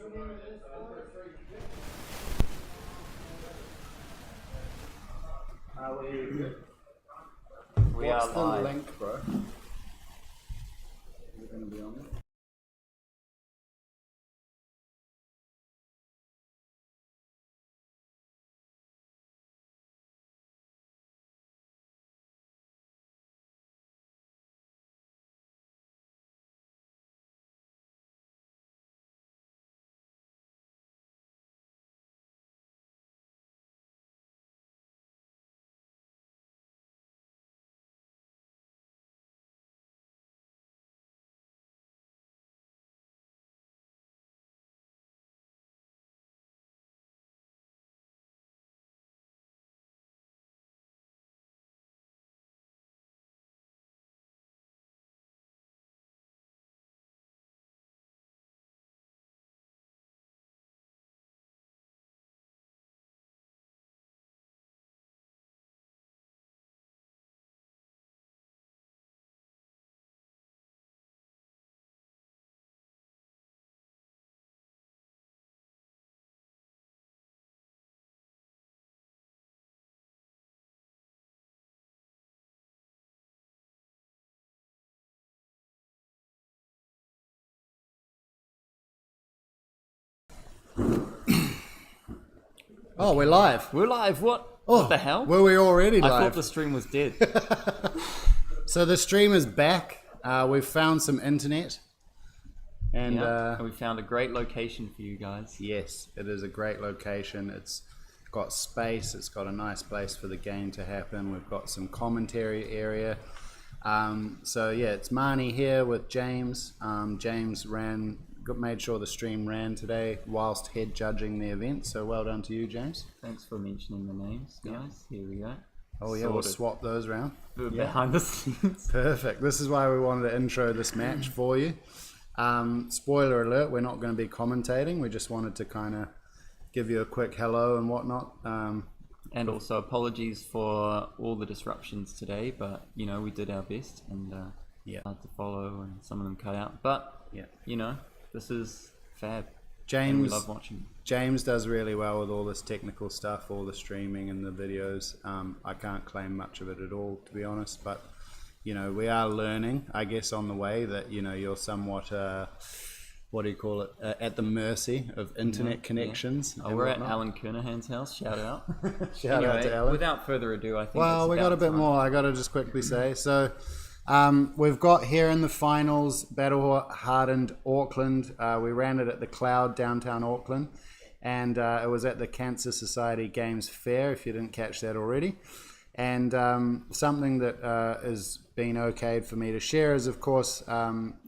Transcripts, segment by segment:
We What's are the live. link, bro? Is it going to be on there? Oh, we're live. We're live. What? Oh, What the hell? Were we already I thought live? the stream was dead. So the stream is back. We've found some internet. And And we found a great location for you guys. yes, it is a great location. It's got space. It's got a nice place for the game to happen. We've got some commentary area. So yeah, it's Marnie here with James. James made sure the stream ran today whilst head judging the event. So well done to you, James. Thanks for mentioning the names, guys. Here we go. Oh yeah, we'll Sorted. swap those around. Behind the scenes. Perfect. This is why we wanted to intro this match for you. Spoiler alert, we're not going to be commentating. We just wanted to kind of give you a quick hello and whatnot. And also apologies for all the disruptions today, but you know we did our best and Yeah. hard to follow and some of them cut out. But Yeah. you know, this is fab. And we James love watching. James does really well with all this technical stuff, all the streaming and the videos. I can't claim much of it at all, to be honest, but you know, we are learning, I guess, on the way that, you know, you're somewhat, what do you call it, at the mercy of internet connections. Oh, and we're at whatnot. Alan Kernohan's house. Shout out. Shout out to Alan. Without further ado, I think. Well, it's we got about a bit time. more. I got to just quickly say. So, we've got here in the finals, Battle Hardened Auckland. We ran it at the Cloud, downtown Auckland. And it was at the Cancer Society Games Fair, if you didn't catch that already. And something that has been okayed for me to share is, of course,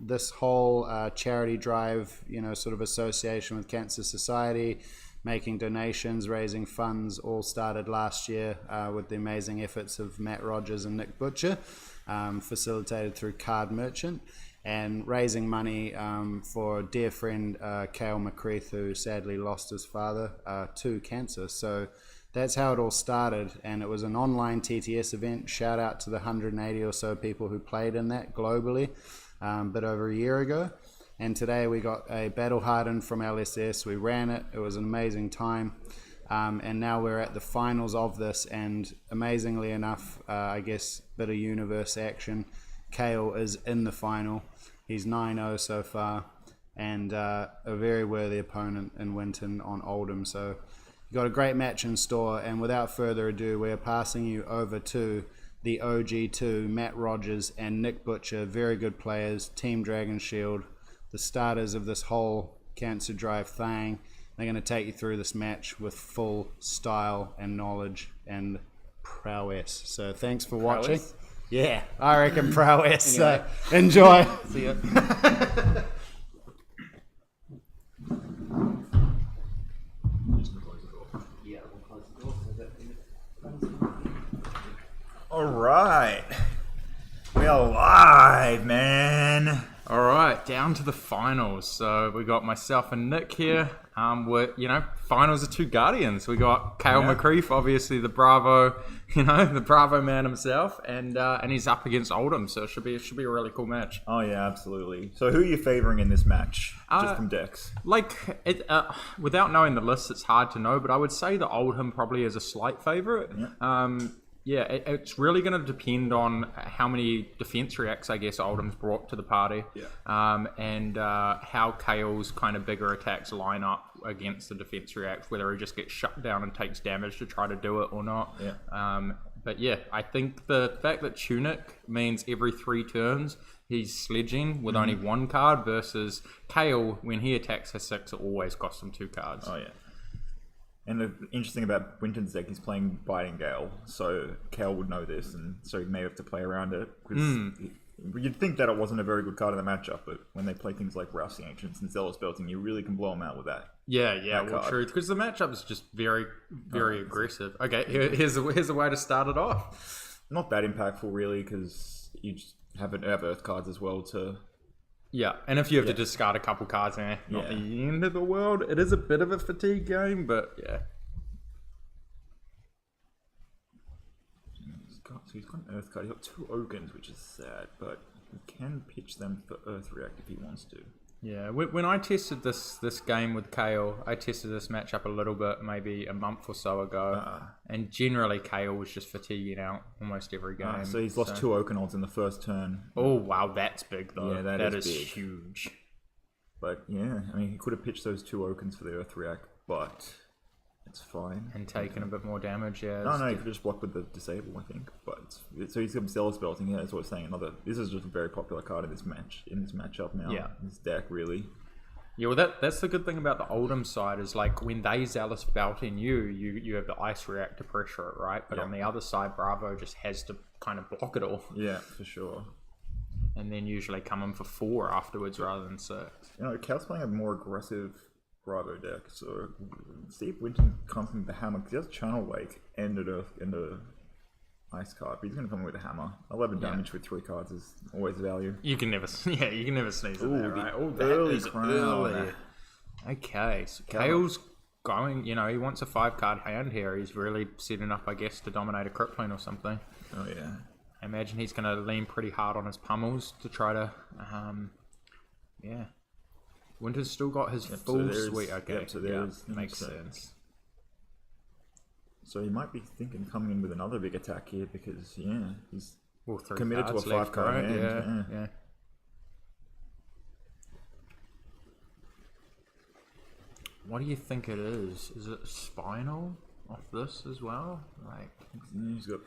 this whole charity drive, you know, sort of association with Cancer Society, making donations, raising funds, all started last year with the amazing efforts of Matt Rogers and Nick Butcher, facilitated through Card Merchant, and raising money for a dear friend, Cayle McCreath, who sadly lost his father to cancer. So that's how it all started, and it was an online TTS event. Shout out to the 180 or so people who played in that globally, but over a year ago. And today we got a Battle Hardened from LSS. We ran it. It was an amazing time. And now we're at the finals of this, and amazingly enough, I guess, bit of universe action. Cayle is in the final. He's 9-0 so far, and a very worthy opponent in Winton on Oldhim. So you've got a great match in store, and without further ado, we're passing you over to the OG2, Matt Rogers and Nick Butcher, very good players, Team Dragon Shield, the starters of this whole Cancer Drive thing. They're going to take you through this match with full style and knowledge and prowess. So thanks for watching. Prowess? Yeah, I reckon prowess. Anyway. So enjoy. See ya. All right, we are live, man. All right, down to the finals. So we got myself and Nick here. Finals are two Guardians. We got Cayle McCreath, obviously the Bravo, the Bravo man himself, and he's up against Oldhim. So it should be a really cool match. Oh yeah, absolutely. So who are you favouring in this match, just from decks? Without knowing the list, it's hard to know. But I would say the Oldhim probably is a slight favourite. Yeah. It's really going to depend on how many defense reacts, I guess, Oldham's brought to the party. And how Cayle's kind of bigger attacks line up against the defense reacts, whether he just gets shut down and takes damage to try to do it or not. But yeah, I think the fact that Tunic means every 3 turns he's sledging with only 1 card versus Cayle, when he attacks a 6, it always costs him 2 cards. Oh yeah. And the interesting about Winton's deck, he's playing Biting Gale, so Cayle would know this, and so he may have to play around it. You'd think that it wasn't a very good card in the matchup, but when they play things like Rousing Ancients and Zealous Belting, you really can blow them out with that. True, because the matchup is just very, very aggressive. Okay, here's a way to start it off. Not that impactful, really, because you just have Earth cards as well to... Yeah, and if you have to discard a couple cards, not the end of the world. It is a bit of a fatigue game, but yeah. He's got an Earth card. He's got 2 Ogres, which is sad, but he can pitch them for Earth React if he wants to. Yeah, when I tested this game with Cayle, I tested this matchup a little bit, maybe a month or so ago, and generally Cayle was just fatiguing out almost every game. So he's lost 2 Oakenods in the first turn. Oh wow, that's big though. Yeah, that is big. huge. But yeah, I mean, he could have pitched those 2 Okens for the Earth React, but it's fine. And taken a bit more damage, yeah. No, he could just block with the Disable, I think. But so he's got Zealous Belting, that's what I'm saying. This is just a very popular card in this matchup now. Yeah. This deck, really. Yeah, well, that's the good thing about the Oldhim side is like when they Zealous Belt in you have the Ice React to pressure it, right? But on the other side, Bravo just has to kind of block it all. Yeah, for sure. And then usually come in for 4 afterwards rather than 6. Cayle's playing a more aggressive Bravo deck, so see if Winton comes in with the hammer, because he has Channel Wake and the Ice card, but he's going to come in with a hammer. 11 damage with 3 cards is always value. You can never sneeze at that, right? Oh, that early is crown. early. Okay, so Cayle's going, he wants a 5-card hand here. He's really setting up, I guess, to dominate a Cryptlane or something. Oh yeah. I imagine he's going to lean pretty hard on his pummels to try to, Winter's still got his full suite. Okay, makes sense. So he might be thinking coming in with another big attack here because he's 3 committed to a 5-card hand. Yeah. What do you think it is? Is it Spinal off this as well? He's got.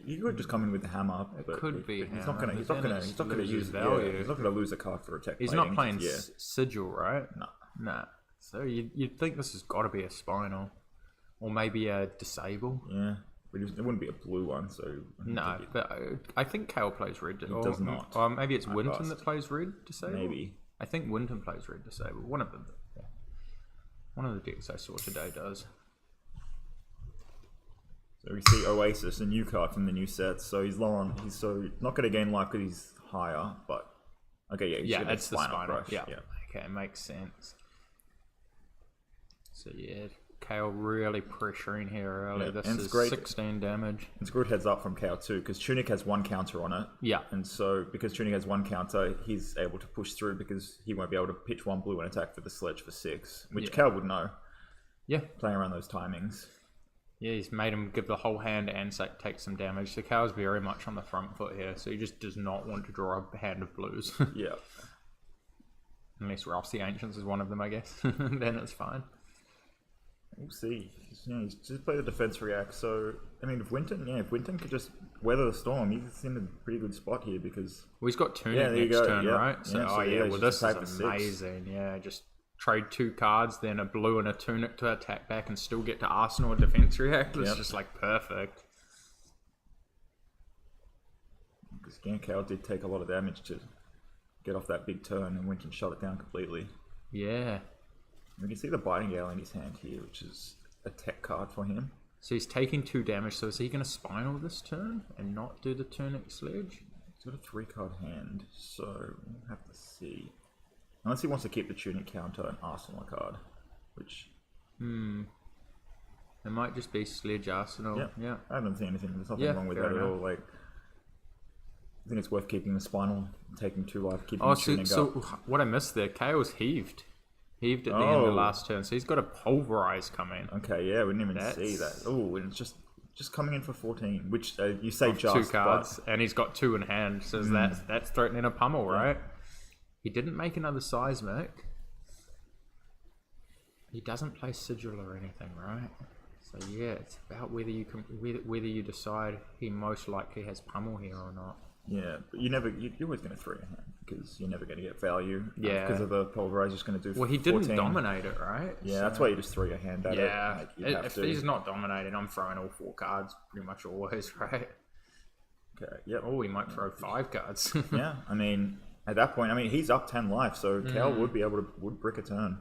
He could just come in with the hammer. It could be. He's not gonna use value. Yeah, he's not gonna lose a card for attack. He's not playing Sigil, right? No. Nah. So you'd think this has got to be a Spinal, or maybe a Disable. Yeah, but it wouldn't be a blue one. So no, but I think Cayle plays red. He does not. Or maybe it's Winton that plays red Disable. Maybe. I think Winton plays red Disable. One of them. Yeah. One of the decks I saw today does. So we see Oasis, a new card from the new set. So he's low on. He's not going to gain life because he's higher. But okay, yeah, it's the Spinal. Crush. Yeah. Okay, it makes sense. So yeah, Cayle really pressuring here early. Yeah, this and is great. 16 damage. It's good heads up from Cayle too, because Tunic has 1 counter on it. Yeah. And so because Tunic has 1 counter, he's able to push through because he won't be able to pitch 1 blue and attack for the sledge for 6, which Cayle would know. Yeah. Playing around those timings. Yeah, he's made him give the whole hand and take some damage. So Cayle's very much on the front foot here. So he just does not want to draw a hand of blues. Yeah. Unless Rousing Ancients is one of them, I guess. Then it's fine. We'll see. He's just played the defense react. So, I mean, if Winton could just weather the storm, he's in a pretty good spot here because... Well, he's got Tunic next turn, right? So, this is amazing. 6. Yeah, just trade 2 cards, then a blue and a Tunic to attack back and still get to Arsenal defense react. It's just like perfect. Because Cayle did take a lot of damage to get off that big turn and Winton shut it down completely. Yeah. We can see the Biting Gale in his hand here, which is a tech card for him. So he's taking 2 damage, so is he going to Spinal this turn and not do the Tunic Sledge? He's got a 3-card hand, so we'll have to see. Unless he wants to keep the tunic counter and Arsenal card, which... It might just be Sledge Arsenal. Yeah. I haven't seen anything. There's nothing wrong with fair that at all. enough. Like, I think it's worth keeping the spinal, taking 2 life, keeping Oh, the tunic so up. what I missed there, Cayle's heaved. Heaved at the end of the last turn, so he's got a Pulverize coming. Okay, yeah, we didn't even see that. Oh, and it's just coming in for 14, which you say just 2 cards, and he's got 2 in hand, so that's threatening a pummel, right? He didn't make another Seismic. He doesn't play Sigil or anything, right? So yeah, it's about whether you decide he most likely has pummel here or not. Yeah, but you're always going to throw your hand because you're never going to get value. Yeah, because of the Pulverize, just going to do. Well, he 14. didn't dominate it, right? Yeah, So, that's why you just throw your hand at it. yeah. Like, you have If to. he's not dominating, I'm throwing all 4 cards pretty much always, right? Okay. Yep. Oh, he might throw 5 cards. Yeah, I mean, at that point, he's up 10 life, so Cayle would be able to brick a turn.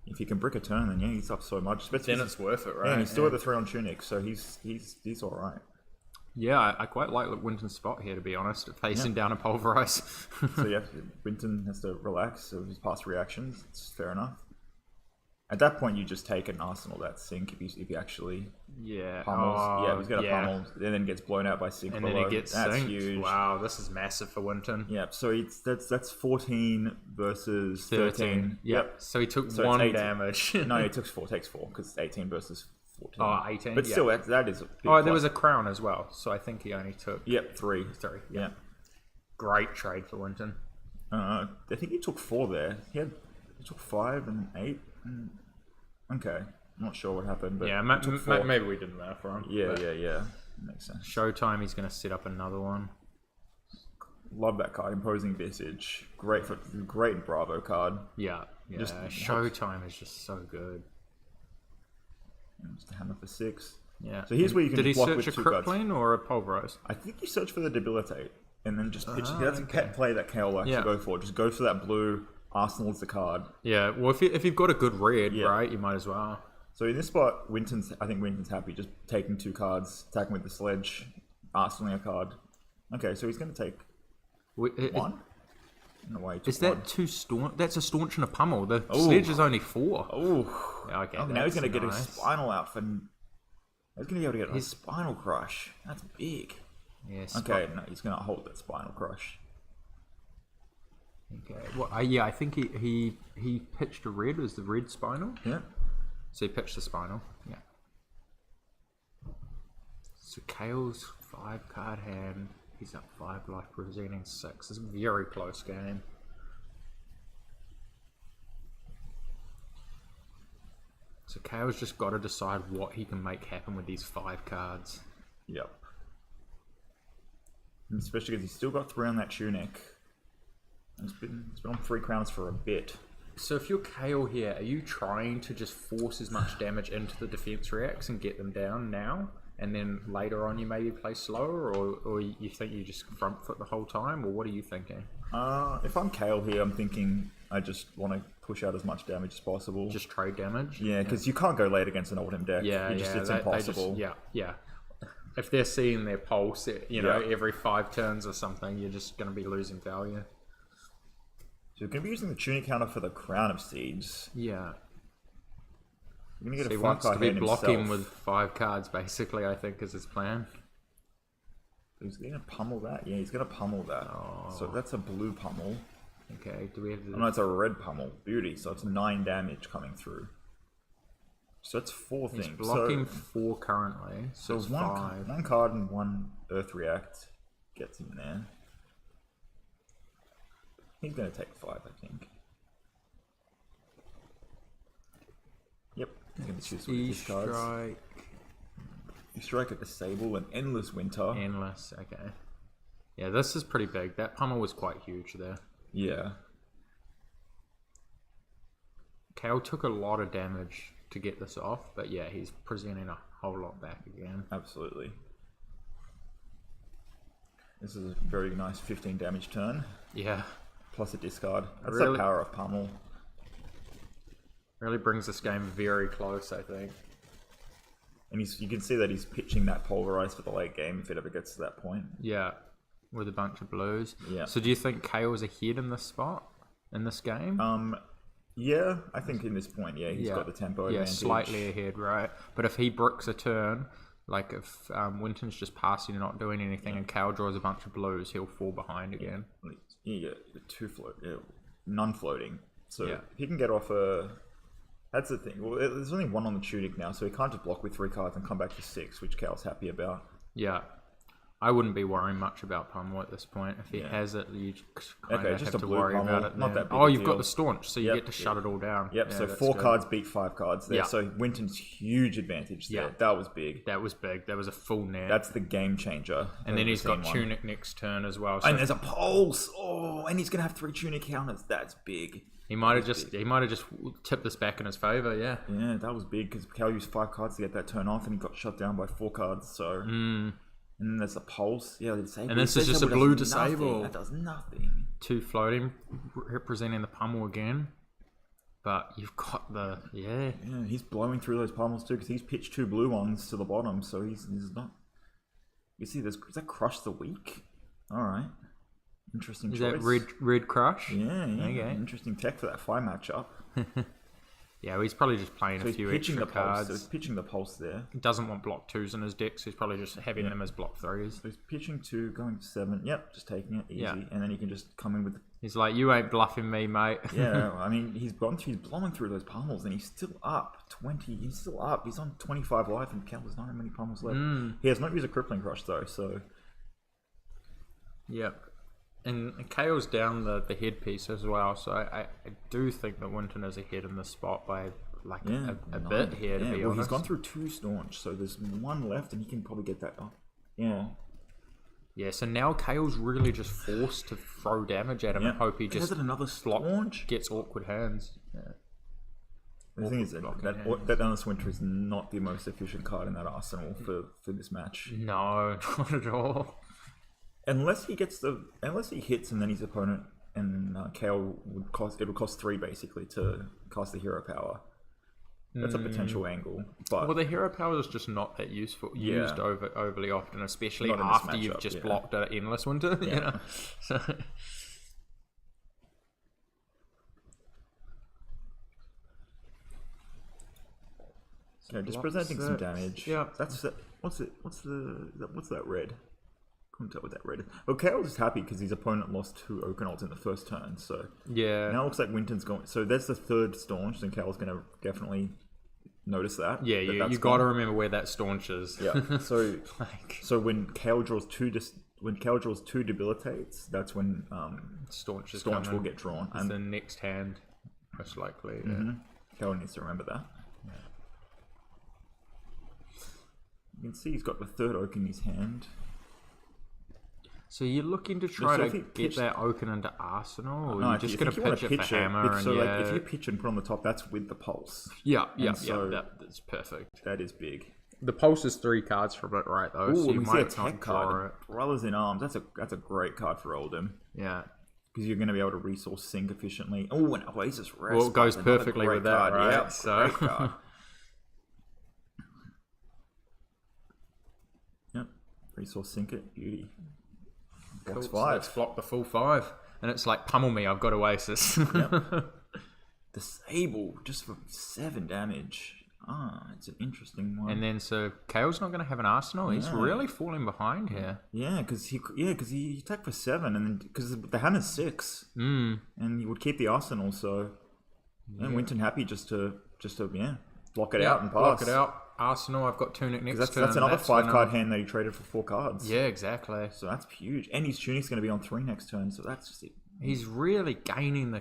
If he can brick a turn, then yeah, he's up so much. Then it's worth it, right? Yeah, and he's still at the 3 on tunic, so he's all right. Yeah, I quite like Winton's spot here, to be honest, facing down a Pulverize. So yeah, Winton has to relax of his past reactions. It's fair enough. At that point, you just take an Arsenal that sink if he actually pummels. He's got a pummel, and then gets blown out by sink. And below. then he gets That's synced. huge. Wow, this is massive for Winton. Yeah, so that's 14 versus 13. Yep. So he took So it's 1 18. damage. No, it takes 4 because it's 18 versus 14. Oh, 18. But still, that is a big Oh, there plus. was a crown as well, so I think he only took 3. 3. Yeah. Great trade for Winton. I think he took 4 there. He took 5 and 8. Okay, I'm not sure what happened, but Yeah, he took 4. maybe we didn't there for him. Yeah, but yeah. Makes sense. Showtime, he's going to set up another one. Love that card, Imposing Visage. Great Bravo card. Yeah. Just- Showtime is just so good. And just a hammer for 6. Yeah. So here's where you can Did he block search with a 2 cards. Crippling or a Pulverize? I think you search for the Debilitate, and then just pitch. That's a pet play that Cayle likes to go for. Just go for that blue. Arsenal's the card. Yeah, well, if you've got a good red, Yeah. right, you might as well. So in this spot, I think Winton's happy just taking 2 cards, attacking with the sledge, arsenaling a card. Okay, so he's going to take 1. No way. Is that 2 staunch? That's a staunch and a pummel. The sledge is only 4. Oh, Yeah, okay, now he's going to get nice. his spinal out for. He's going to be able to get a spinal crush. That's big. Yes. Okay, no, he's going to hold that spinal crush. Okay. Well, yeah, I think he pitched a red. Was the red spinal? Yeah. So he pitched the spinal. Yeah. So Cayle's 5-card hand. He's up 5 life, presenting 6. It's a very close game. So Cayle's just got to decide what he can make happen with these 5 cards. Yep. And especially because he's still got 3 on that tunic. It's been on 3 crowns for a bit. So if you're Cayle here, are you trying to just force as much damage into the defense reacts and get them down now? And then later on you maybe play slower? Or you think you just front foot the whole time? Or what are you thinking? If I'm Cayle here, I'm thinking I just want to push out as much damage as possible. Just trade damage? Yeah, because you can't go late against an Oldhim deck. Yeah, It's they impossible. yeah. If they're seeing their pulse, every 5 turns or something, you're just going to be losing value. So we're going to be using the tunic counter for the Crown of Seeds. Yeah. We're going to So get he a wants to 5-card be hand blocking himself. with 5 cards, basically, I think, is his plan. He's going to pummel that. Yeah, he's going to pummel that. So that's a blue pummel. Okay, do we have the... Oh, no, it's a red pummel. Beauty. So it's 9 damage coming through. So that's 4 He's things. blocking 4 currently, so it's 5. One card and 1 Earth React gets him there. He's going to take 5, I think. Yep. He's going to choose one of his cards. E-strike. You strike at Disable and Endless Winter. Endless, okay. Yeah, this is pretty big. That pummel was quite huge there. Yeah. Cayle took a lot of damage to get this off, but yeah, he's presenting a whole lot back again. Absolutely. This is a very nice 15 damage turn. Yeah, Plus a discard. That's Really? the power of pummel. really brings this game very close, I think. And you can see that he's pitching that Pulverize for the late game if it ever gets to that point. Yeah. with a bunch of blues. Yeah. So do you think Cayle's ahead in this spot, in this game? Yeah, I think in this point, he's got the tempo advantage. Slightly ahead, right? But if he bricks a turn, like if Winton's just passing and not doing anything and Cayle draws a bunch of blues, he'll fall behind again. Yeah, none floating. So if he can get off a... That's the thing. Well, there's only one on the tunic now, so he can't just block with 3 cards and come back to 6, which Cayle's happy about. Yeah. I wouldn't be worrying much about Pummel at this point. If he has it, you kind of just have a to blue worry Pummel, about it. not that big oh, a you've got deal. the staunch, so you get to shut it all down. Yep, Yeah, so that's 4 good. cards beat 5 cards there. Yeah. So Winton's huge advantage there. Yeah. That was big. That was big. That was a full net. That's the game changer. And then he's got one. tunic next turn as well. So And there's a pulse. Oh, and he's gonna have 3 tunic counters. That's big. he might have just tipped this back in his favor. Yeah. Yeah, that was big because Cayle used 5 cards to get that turn off, and he got shut down by 4 cards. So, and then there's a pulse. Yeah, the disable. And this is just a blue disable. That does nothing. 2 floating, representing the Pummel again. But you've got the Yeah, he's blowing through those pummels too because he's pitched 2 blue ones to the bottom. So he's not. You see, is that Crush the Weak? All right, interesting Is choice. that red crush? Yeah. Okay. Interesting tech for that 5 matchup. Yeah, well, he's probably just playing So a he's few pitching extra the pulse. cards. So he's pitching the pulse there. He doesn't want block 2s in his deck, so he's probably just having them as block 3s. So he's pitching 2, going to 7. Yep, just taking it easy, Yeah. and then he can just come in with. He's like, you ain't bluffing me, mate. Yeah, I mean, he's blowing through those pummels, and he's still up 20. He's still up. He's on 25 life, and there's not many pummels left. He has not used a crippling crush though, so Yep. And Cayle's down the headpiece as well, so I do think that Winton is ahead in this spot by like a bit here, to be well, honest. he's gone through 2 staunch, so there's 1 left, and he can probably get that up. Yeah. Yeah, so now Cayle's really just forced to throw damage at him and hope he just Has it another block, staunch? gets awkward hands. Yeah. The thing is that Honest Winter is not the most efficient card in that arsenal for this match. No, not at all. Unless he hits and then his opponent and Cayle would cost 3 basically to cast the hero power. That's a potential angle, but Well, the hero power is just not that used overly often, especially Not in this after you've matchup, just yeah. blocked an endless winter. You know, so okay, just presenting some damage. Yeah. What's that red? Couldn't tell what that red is. Well, Cayle's just happy because his opponent lost 2 Oakenolds in the first turn, so yeah, now it looks like Winton's going. So that's the 3rd staunch, and Cayle's going to definitely notice that. yeah, that that's you got to gone. remember where that staunch is. Yeah. So Like, so when Cayle draws 2 debilitates, that's when staunch is staunch coming. will get drawn, It's and the next hand, most likely. Yeah. Cayle needs to remember that. You can see he's got the 3rd oak in his hand. So you're looking to try So to if he get pitched- that Oaken into Arsenal, or No, you're if just you- going if to you wanna pitch it for Hammer? so and like if you pitch and put on the top, that's with the pulse. so- that's perfect. That is big. The pulse is 3 cards from it, right? Though, Ooh, so you we see a might not tech draw card. it. Brothers in Arms. That's a great card for Oldhim Yeah. because you're going to be able to resource sync efficiently. Oh, and Oasis Rest. Well, it goes Another perfectly great with that, card. right? Yep, So- great card. Yep. Resource sync it. Beauty. Box Cool, so 5. let's block the full 5, and it's like pummel me. I've got Oasis. Disable just for 7 damage. It's an interesting one. And then so Cayle's not going to have an Arsenal. He's really falling behind here. Yeah, because he attacked for 7, and then because the hammer's 6, and he would keep the arsenal. So, and Winton happy just to block it out and pass. Block it out. Arsenal. I've got Tunic next turn. That's another 5 when card hand that he traded for 4 cards. Yeah, exactly. So that's huge, and his tunic's going to be on 3 next turn. So that's just it. He's really gaining the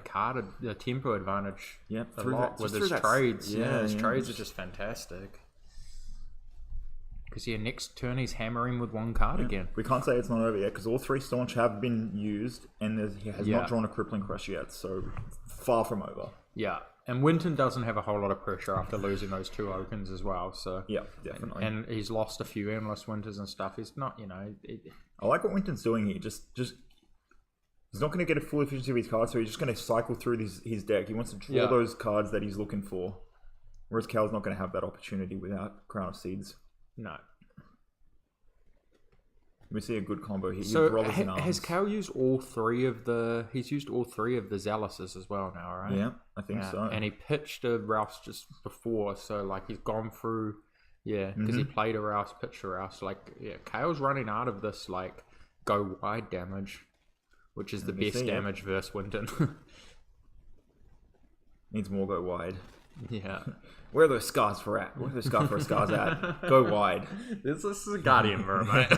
tempo advantage. Yep, a through lot that- with just his through that- trades. yeah, His yeah. trades are just fantastic. Because next turn he's hammering with 1 card again. We can't say it's not over yet because all 3 staunch have been used, and he has Yeah. not drawn a crippling crush yet. So far from over. Yeah, and Winton doesn't have a whole lot of pressure after losing those 2 Okens as well. So Yeah, definitely. and he's lost a few endless winters and stuff. He's not, I like what Winton's doing here. Just he's not going to get a full efficiency of his cards, so he's just going to cycle through his deck. He wants to draw those cards that he's looking for. Whereas Cayle's not going to have that opportunity without Crown of Seeds. no. We see a good combo here. So Robbers and arms. has Cayle used all three of the? He's used all three of the Zealouses as well now, right? Yeah, I think so. And he pitched a Rouse just before, so like he's gone through. Yeah, because he played a Rouse, pitched a Rouse. Like, yeah, Cayle's running out of this like go wide damage, which is the best damage versus Winton. Needs more go wide. Yeah. Where are those scars for at? Where are those scars at? Go wide. This is a Guardian bro, mate.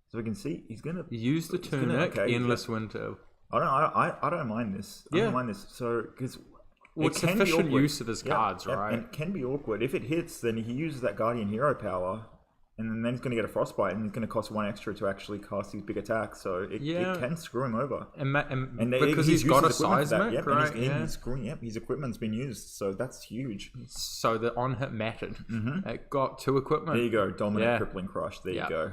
So we can see he's gonna use the tunic, endless winter. I don't mind this. I don't mind this. So because it's efficient use of his cards, right? And it can be awkward. If it hits, then he uses that Guardian hero power, and then he's going to get a frostbite, and it's going to cost 1 extra to actually cast his big attack. So it can screw him over. And because he's got a seismic, right? His equipment's been used, so that's huge. So the on hit mattered. It got 2 equipment. There you go, dominate crippling crush. There you go.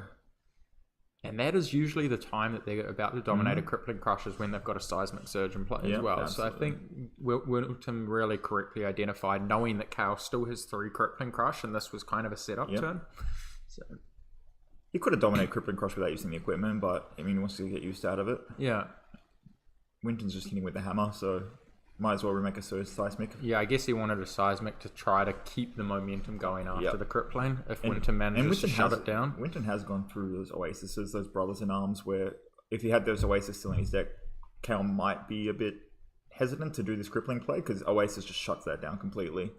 And that is usually the time that they're about to dominate a crippling crush is when they've got a seismic surge in play as well. Absolutely. So I think Wilton really correctly identified, knowing that Cayle still has 3 crippling crush, and this was kind of a setup turn. So he could have dominated crippling crush without using the equipment, but I mean, he wants to get used out of it. Yeah. Winton's just hitting with the hammer, so might as well remake a seismic. Yeah, I guess he wanted a seismic to try to keep the momentum going after the crippling if Winton manages to shut it down. Winton has gone through those Oases, those Brothers in Arms, where if he had those Oasis still in his deck, Cayle might be a bit hesitant to do this crippling play because Oasis just shuts that down completely.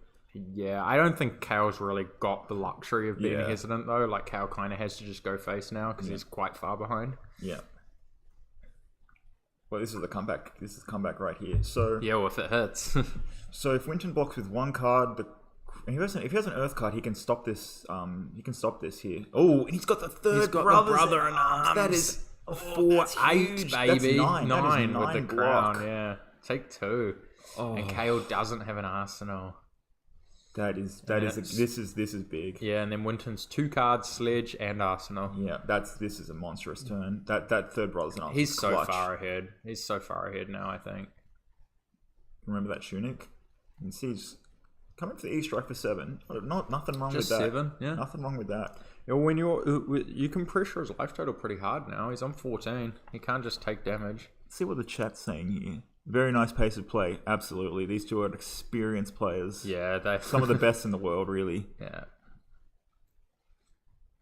Yeah, I don't think Cayle's really got the luxury of being hesitant though. Like Cayle kind of has to just go face now because he's quite far behind. Yeah. Well, this is the comeback. This is the comeback right here. So yeah, well, if it hits. So if Winton blocks with 1 card, if he has an Earth card, he can stop this. He can stop this here. Oh, and he's got the third brother in arms. That is 4-8, baby. That's 9 with the block. crown. Yeah, take 2. And Cayle doesn't have an arsenal. This is big. Yeah, and then Winton's 2 cards, Sledge and Arsenal. Yeah, this is a monstrous turn. That third brother's an He's so far ahead. He's so far ahead now, I think. Remember that tunic? You can see he's coming for the E strike for 7. Nothing wrong Just with that. 7, yeah. Nothing wrong with that. Yeah, when you can pressure his life total pretty hard now. He's on 14. He can't just take damage. Let's see what the chat's saying here. Very nice pace of play. Absolutely. These two are experienced players. Yeah, they're some of the best in the world, really. Yeah.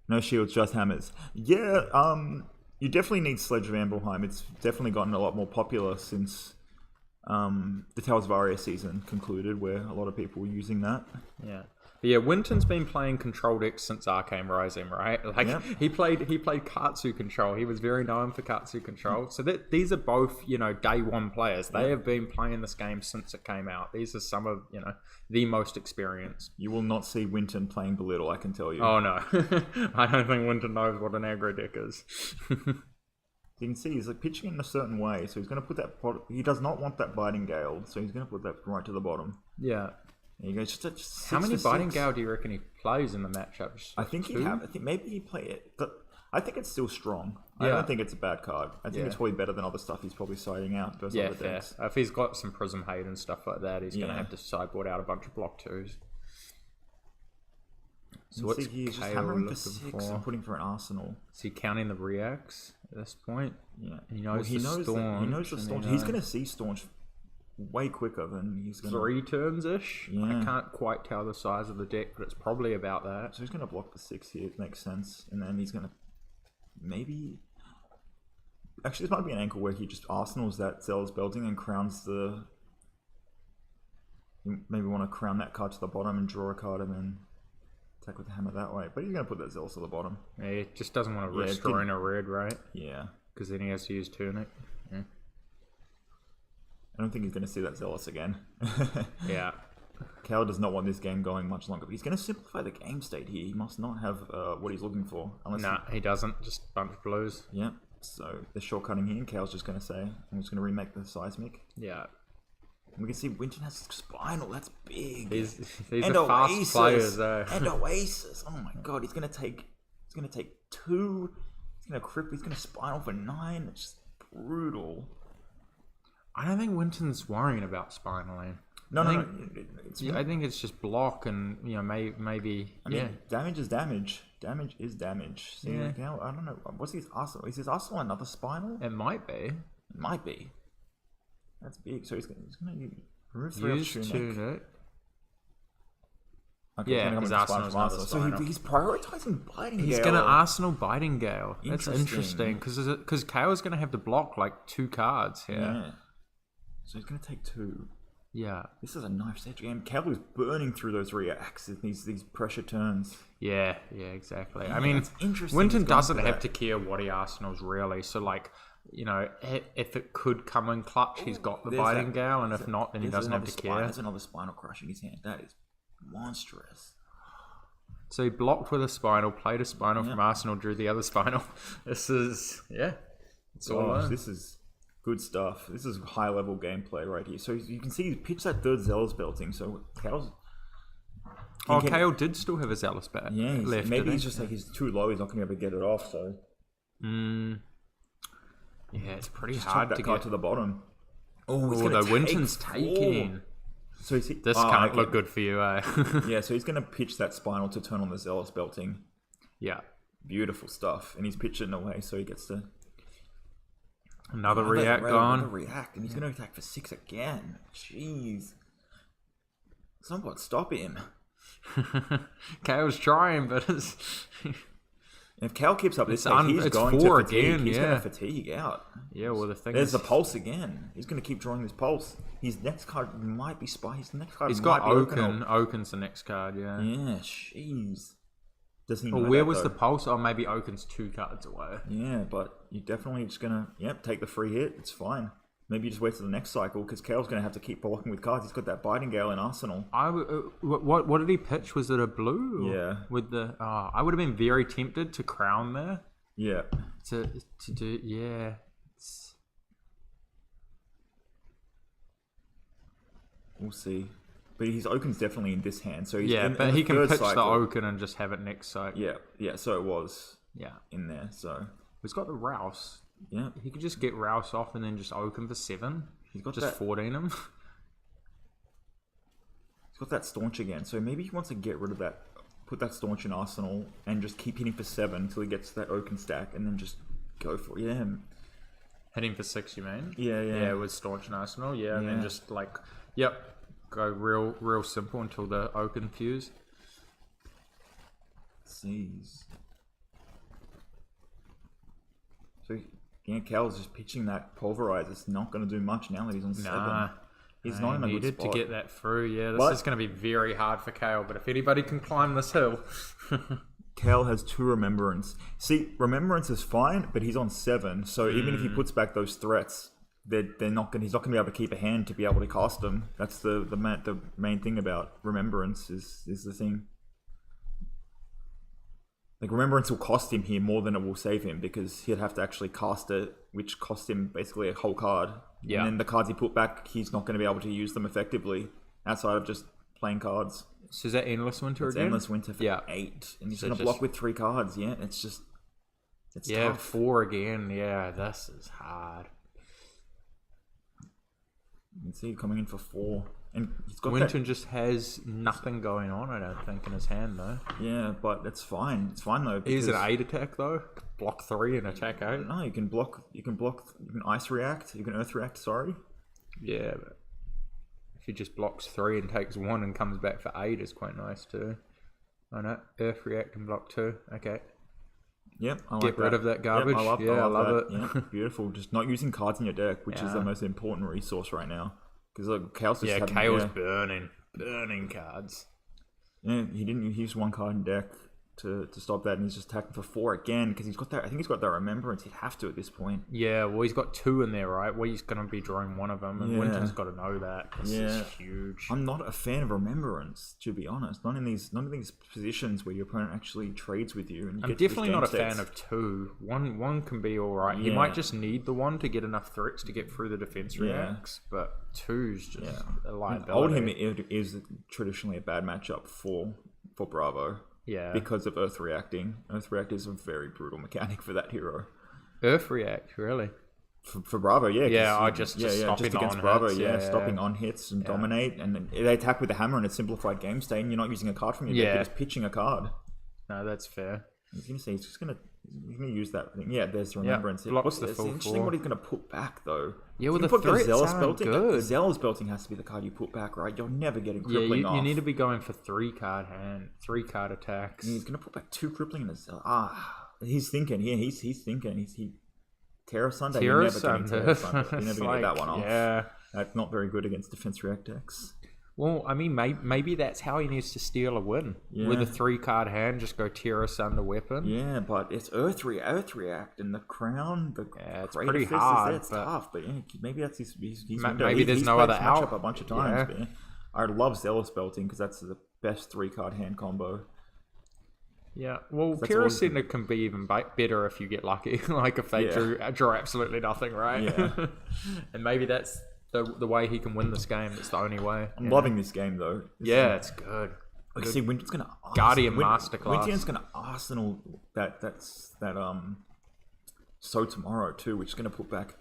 No shields, just hammers. Yeah, you definitely need Sledge of Ambelheim. It's definitely gotten a lot more popular since the Tales of Aria season concluded, where a lot of people were using that. Yeah. But yeah, Winton's been playing control decks since Arcane Rising, right? Like he played Katsu control. He was very known for Katsu control. So these are both, day 1 players. They have been playing this game since it came out. These are some of, the most experienced. You will not see Winton playing Belittle, I can tell you. Oh no. I don't think Winton knows what an aggro deck is. You can see he's like pitching in a certain way, so he's going to put that. He does not want that Biting Gale, so he's going to put that right to the bottom. Yeah. There you go. Just how many Biting Gale do you reckon he plays in the matchup? I think I think maybe he play it, but I think it's still strong. I don't think it's a bad card. I think it's probably better than other stuff he's probably siding out. Yeah, fair. If he's got some Prism Hate and stuff like that, he's going to have to sideboard out a bunch of block 2s. So what's he's just hammering for 6 and putting for an arsenal. Is he counting the reacts at this point? Yeah. He knows the Staunch. He knows the Staunch. He's going to see Staunch way quicker than he's going to... 3 turns-ish? Yeah. I can't quite tell the size of the deck, but it's probably about that. So he's going to block the 6 here. It makes sense. And then he's going to maybe... Actually, this might be an angle where he just arsenals that Zell's Belting and crowns the... You maybe want to crown that card to the bottom and draw a card and then... attack with the hammer that way, but he's going to put that Zealous to the bottom. Yeah, he just doesn't want to risk drawing a red, right? Yeah. Because then he has to use Tunic. Yeah. I don't think he's going to see that Zealous again. Yeah. Cayle does not want this game going much longer, but he's going to simplify the game state here. He must not have what he's looking for. He doesn't. Just bunch of blues. Yeah. So the shortcutting here, Cayle's just going to say, I'm just going to remake the Seismic. Yeah. And we can see Winton has Spinal. That's big. These are fast players, though. And Oasis. Oh my god, he's gonna take 2. He's gonna Crip. He's gonna Spinal for 9. It's just brutal. I don't think Winton's worrying about spinaling. No, I no, think, no. It's, I think it's just block and, maybe, I mean, damage is damage. Damage is damage. See, like, now, I don't know. What's his Arsenal? Is his Arsenal another spinal? It might be. It might be. That's big. So he's going to remove 3 off Use Tunic. tunic. Okay, Yeah, he's his gonna Arsenal's come with another the spinal. spinal. So he's prioritizing Biting He's Gale. going to Arsenal Biting Gale. That's Interesting. interesting because Cayle's going to have to block like 2 cards here. Yeah. So he's going to take 2. Yeah. This is a knife's edge game. Cayle is burning through those reacts, these pressure turns. Yeah, exactly. Yeah, I mean, it's interesting Winton he's gone doesn't for have that. to care what he Arsenals really. So, like, if it could come in clutch, he's got the There's Biting that- Gale, and if not, then he There's doesn't have another to care. There's another spinal crush in his hand. That is monstrous. So he blocked with a spinal, played a spinal from Arsenal, drew the other spinal. This is, it's all Gosh, in. this is good stuff. This is high level gameplay right here. So you can see he pitched that 3rd Zealous belting. So Cayle's... Oh, Cayle did still have his Alice back. Yeah, left, maybe didn't he's he? just like, he's too low. He's not going to be able to get it off. So Yeah, it's pretty just hard chuck to that card get. to the bottom. Oh, he's Although going to Winton's taking. So he's, This can't look good for you, eh? Yeah, so he's going to pitch that spinal to turn on the Zealous belting. Yeah. Beautiful stuff. And he's pitching away, so he gets to... Another react Another on. react, and he's going to attack for 6 again. Jeez. Somewhat stop him. Cayle's trying, but it's... And if Cayle keeps up this It's pace, he's it's going 4 to fatigue. again, He's yeah. going to fatigue out. Yeah, well, the thing There's is... the pulse again. He's going to keep drawing this pulse. His next card might be Spy. His next card He's might got be Oaken. Oaken's the next card, yeah. Yeah, jeez. Does he know Well, where that, was though? the pulse? Oh, maybe Oaken's 2 cards away. Yeah, but you're definitely just going to, take the free hit. It's fine. Maybe you just wait till the next cycle, because Cayle's going to have to keep blocking with cards. He's got that Biting Gale in Arsenal. What did he pitch? Was it a blue? Or Yeah. With the... I would have been very tempted to crown there. Yeah. To do... Yeah. We'll see. But his Oaken's definitely in this hand, so he's Yeah, in but the he can third pitch cycle. the Oaken and just have it next cycle. Yeah, so it was Yeah. in there, so... He's got the Rouse. Yeah. He could just get Rouse off and then just Oaken for 7. He's got Just that... 14 him. He's got that Staunch again, so maybe he wants to get rid of that, put that Staunch in Arsenal, and just keep hitting for 7 until he gets that Oaken stack, and then just go for it. Yeah. Hit him for 6, you mean? Yeah. Yeah, with Staunch and Arsenal. Yeah, and then Yeah. just like, go real simple until the Oaken fuse. Jeez. So, Cayle's just pitching that Pulverize. It's not going to do much now that he's on 7. He's not in a good needed spot. to get that through. Yeah, this But- is going to be very hard for Cayle, but if anybody can climb this hill... Cayle has 2 Remembrance. See, Remembrance is fine, but he's on 7, so even if he puts back those threats, they're not going. He's not going to be able to keep a hand to be able to cast them. That's the main thing about Remembrance is the thing. Like, Remembrance will cost him here more than it will save him, because he'd have to actually cast it, which costs him basically a whole card. Yeah. And then the cards he put back, he's not going to be able to use them effectively outside of just playing cards. So is that Endless Winter It's again? Endless Winter for Yeah. 8. And he's So going to just- block with 3 cards. Yeah, it's just... It's Yeah, tough. 4 again. Yeah, this is hard. You can see coming in for 4. And he's got Winton just has nothing going on, I don't think, in his hand, though. that... Yeah, but that's fine. It's fine, though. He's an because- 8 attack, though. Block 3 and attack 8. No, you can block... You can Ice React. You can Earth React, sorry. Yeah, but if he just blocks 3 and takes 1 and comes back for 8 is quite nice, too. Oh, no. Earth React and block 2. Okay. Yep, I like Get rid of that garbage. Yep, Yeah, I love it. Yeah, beautiful. Just not using cards in your deck, which is the Yeah. most important resource right now. Because Cayle's just Yeah, having... Cayle's yeah. burning cards. Yeah, he didn't use 1 card in deck to stop that, and he's just attacking for 4 again, because he's got that... I think he's got that Remembrance. He'd have to at this point. Yeah, well, he's got 2 in there, right? Well, he's going to be drawing 1 of them, and Yeah. Winton's got to know that. This Yeah. is huge. I'm not a fan of Remembrance, to be honest. None of these positions where your opponent actually trades with you. And you I'm get to these definitely game not a states. fan of 2. One can be alright. He Yeah. might just need the 1 to get enough threats to get through the defense reacts, but 2's just a liability. Oldhim is traditionally a bad matchup for Bravo. Yeah. Because of Earth Reacting. Earth React is a very brutal mechanic for that hero. Earth React, really? For Bravo, yeah. Yeah, just stopping just against on Bravo, hits, yeah, yeah. stopping on hits and dominate, and then they attack with the hammer in a simplified game state, and you're not using a card from your deck, Yeah. you're just pitching a card. No, that's fair. He's gonna use that thing. Yeah, there's the remembrance. blocks the It's full interesting four. what he's gonna put back though. Yeah, well, You the put threats Gazelle's aren't belting. good. Gazelle's belting has to be the card you put back, right? You're never getting Yeah, crippling off. you need to be going for 3-card attacks. He's gonna put back 2 crippling in the Zelle. He's thinking. Yeah, he's thinking. He Terra Sunday. You're never getting Terra Sunday. You're never gonna get that one off. Yeah. That's not very good against defense react decks. Well, I mean, maybe that's how he needs to steal a win. Yeah. With a 3-card hand, just go Terra Sunder weapon. Yeah, but it's Earth React, and the Crown, it's Greater pretty Fist is hard, there. It's but- tough, but yeah, maybe that's his Maybe window. there's He's no played other this matchup out. a bunch of times. Yeah. But I love Zealous belting because that's the best 3-card hand combo. Yeah, well, That's Terra all- Sunder can be even better if you get lucky. Like if they draw absolutely nothing, right? Yeah. And maybe that's the way he can win this game. It's the only way. I'm loving this game though. Yeah, it's good. Like, see, Winton's gonna Guardian Masterclass. Winton's gonna Arsenal that So Tomorrow too, which is gonna put back.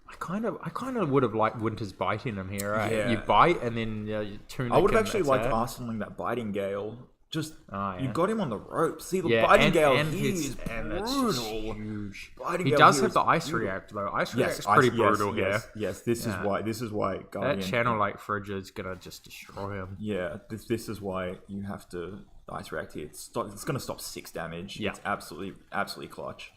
I kind of would have liked Winter's biting him here. Right? Yeah. You bite and then you tune. I would have actually liked Arsenaling that biting Gale. Just you got him on the rope. See the biting Gale, he's brutal. Huge. Biting He Gale does here have is the ice brutal. react though. Ice react is pretty brutal here. Yes, this is why Guardian. That channel like Frigid's gonna just destroy him. Yeah, this is why you have to ice react here. It's gonna stop 6 damage. Yeah. It's absolutely clutch.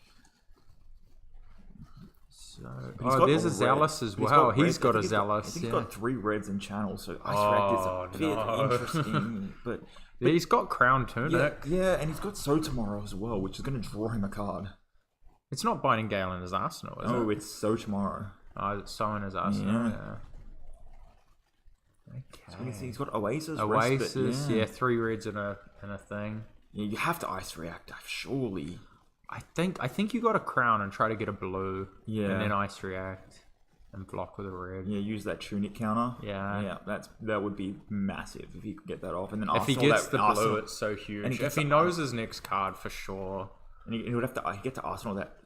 So, there's a Zealous as well. He's got a Zealous. I think he's got 3 reds in channel, so ice react is a bit interesting. But he's got Crown Tunic. yeah, and he's got So Tomorrow as well, which is gonna draw him a card. It's not Binding Gale in his arsenal, is it? Oh, it's So Tomorrow. Oh, it's so in his arsenal. Yeah. Okay. He's got Oasis. Oasis, Respite, yeah, 3 reds in a thing. Yeah, you have to ice react, surely. I think you got a Crown and try to get a blue. Yeah. And then ice react and block with a red. Yeah, use that tunic counter. Yeah. Yeah, that would be massive if he could get that off. And then If he Arsenal gets that, the blue, Arsenal, it's so huge. and he If gets he the knows his next card for sure. and he would have to get to Arsenal that,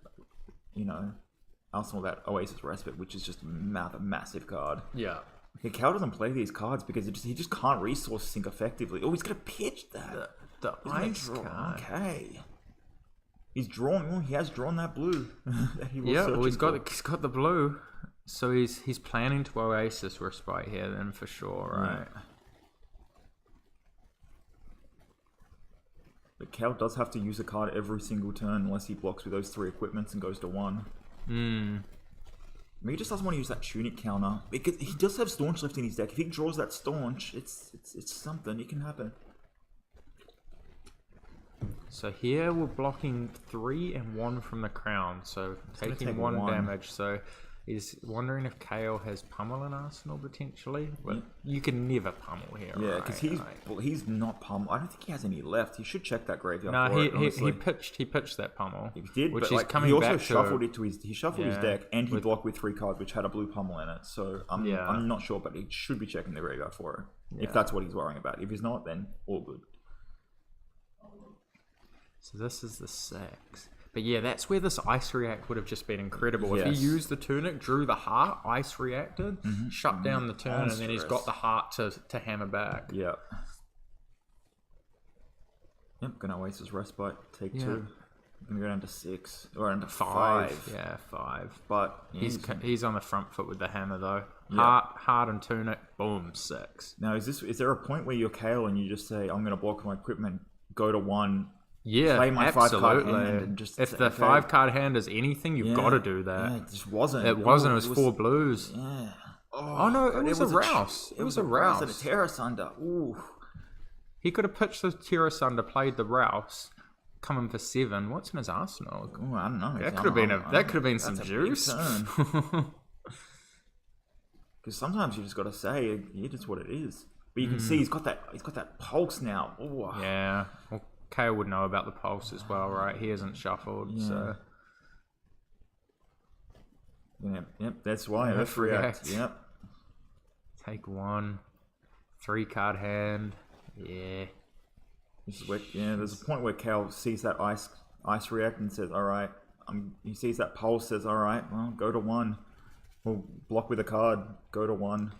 Arsenal that Oasis Respite, which is just a massive card. Yeah. Okay, Cayle doesn't play these cards because he just can't resource sync effectively. Oh, he's gonna pitch that. The He's gonna ice draw. card. Okay. He's drawn. Well, he has drawn that blue. That he was Yeah, well, he's searching got the blue, so he's planning to Oasis Respite here then for sure, right? Yeah. But Cayle does have to use a card every single turn unless he blocks with those 3 equipments and goes to 1. Maybe he just doesn't want to use that tunic counter because he does have Staunch left in his deck. If he draws that Staunch, it's something. It can happen. So here we're blocking 3 and 1 from the Crown, so taking take 1 1. damage. So he's wondering if Cayle has Pummel in Arsenal potentially. But you can never pummel here. Yeah, right? because he's not pummel. I don't think he has any left. He should check that graveyard. No, for it, he honestly. pitched that Pummel. He did, which but is like, coming he also back shuffled to, it to his deck, and he blocked with 3 cards which had a blue pummel in it. So I'm not sure, but he should be checking the graveyard for it if that's what he's worrying about. If he's not, then all good. So this is the 6. But yeah, that's where this ice react would have just been incredible. If he Yes. used the tunic, drew the heart, ice reacted, shut down the turn, and then he's got the heart to hammer back. Yeah. Yep, gonna Oasis Respite, take 2. Gonna go down to 6 or down to 5. Yeah, 5. But yeah, He's on the front foot with the hammer though. Heart and tunic, boom, 6. now is there a point where you're Cayle and you just say, I'm gonna block my equipment, go to 1, Yeah, play my absolutely. 5-card hand and just if say, the okay. 5-card hand is anything, you've got to do that. Yeah, it just wasn't. It wasn't. It was 4 blues. Yeah. Oh no, it was a Rouse. It was a Rouse. and a Terra Sunder. Ooh. He could have pitched the Terra Sunder, played the Rouse, coming for 7. What's in his arsenal? Ooh, I don't know. That could have been some juice. Because sometimes you just got to say it is what it is. But you can see he's got that pulse now. Ooh. Yeah. Well, Cayle would know about the pulse as well, right? He hasn't shuffled, so. Yep. That's why Earth React. Yep. Take 1. 3-card hand. Yeah. This is where, there's a point where Cayle sees that ice react and says, "All right, he sees that pulse, says, all right, well, go to 1. We'll block with a card, go to 1.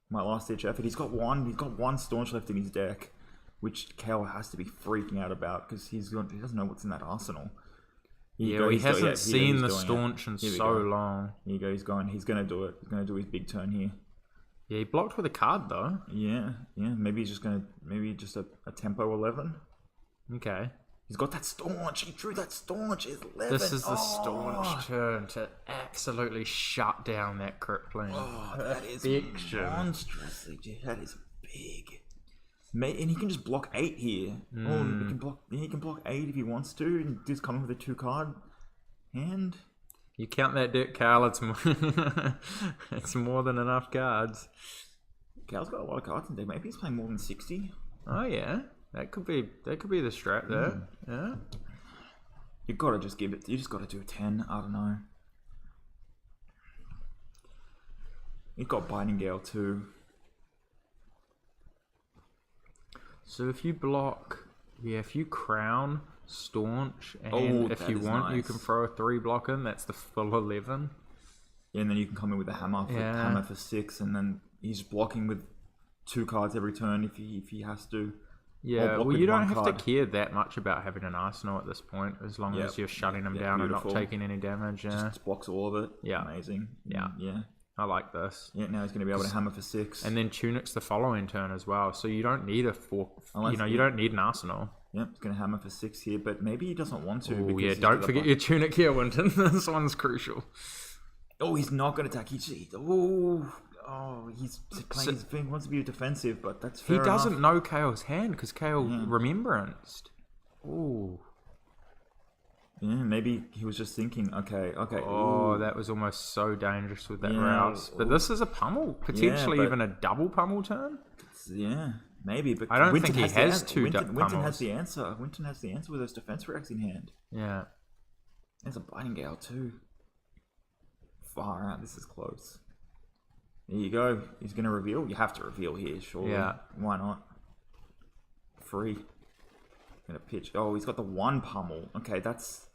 My last ditch effort. He's got one staunch left in his deck, which Cayle has to be freaking out about because he doesn't know what's in that arsenal. He hasn't seen the staunch in so long. Here you go. He's going to do it. He's going to do his big turn here. Yeah, he blocked with a card though. Yeah. Maybe he's just a tempo 11. Okay. He's got that staunch. He drew that staunch. It's 11. This is the staunch turn to absolutely shut down that crippling. Oh, that is monstrously. That is big. And he can just block 8 here. He can block 8 if he wants to, and just come with a 2-card hand. You count that deck, Cayle, it's more than enough cards. Cayle's got a lot of cards in there. Maybe he's playing more than 60. Oh yeah, that could be the strat there. Yeah. You gotta just give it. You just gotta do a 10. I don't know. You've got Binding Gale too. So if you block, if you crown, staunch, and if you want, you can throw a 3 block in. That's the full 11. Yeah, and then you can come in with a hammer for 6, and then he's blocking with 2 cards every turn if he has to. Yeah, well, you don't have to care that much about having an arsenal at this point, as long as you're shutting him down and not taking any damage. Just blocks all of it. Yeah, amazing. Yeah. I like this. Yeah, now he's going to be able to hammer for 6. And then Tunic's the following turn as well, so you don't need a 4. You don't need an arsenal. Yep, he's going to hammer for 6 here, but maybe he doesn't want to. Oh yeah, don't forget your Tunic here, Winton. This one's crucial. Oh, he's not going to attack. He wants to be defensive, but that's fair enough. He doesn't know Cayle's hand because Cayle remembranced. Ooh. Yeah, maybe he was just thinking, okay. Oh, that was almost so dangerous with that rouse. But this is a pummel, potentially even a double pummel turn. Yeah, maybe. But I don't think he has 2 pummels. Winton has the answer. Winton has the answer with those defense reacts in hand. Yeah. There's a Binding Gale too. Far out. This is close. There you go. He's going to reveal. You have to reveal here, surely. Yeah. Why not? Free. Gonna pitch. Oh, he's got the 1 pummel. Okay, that's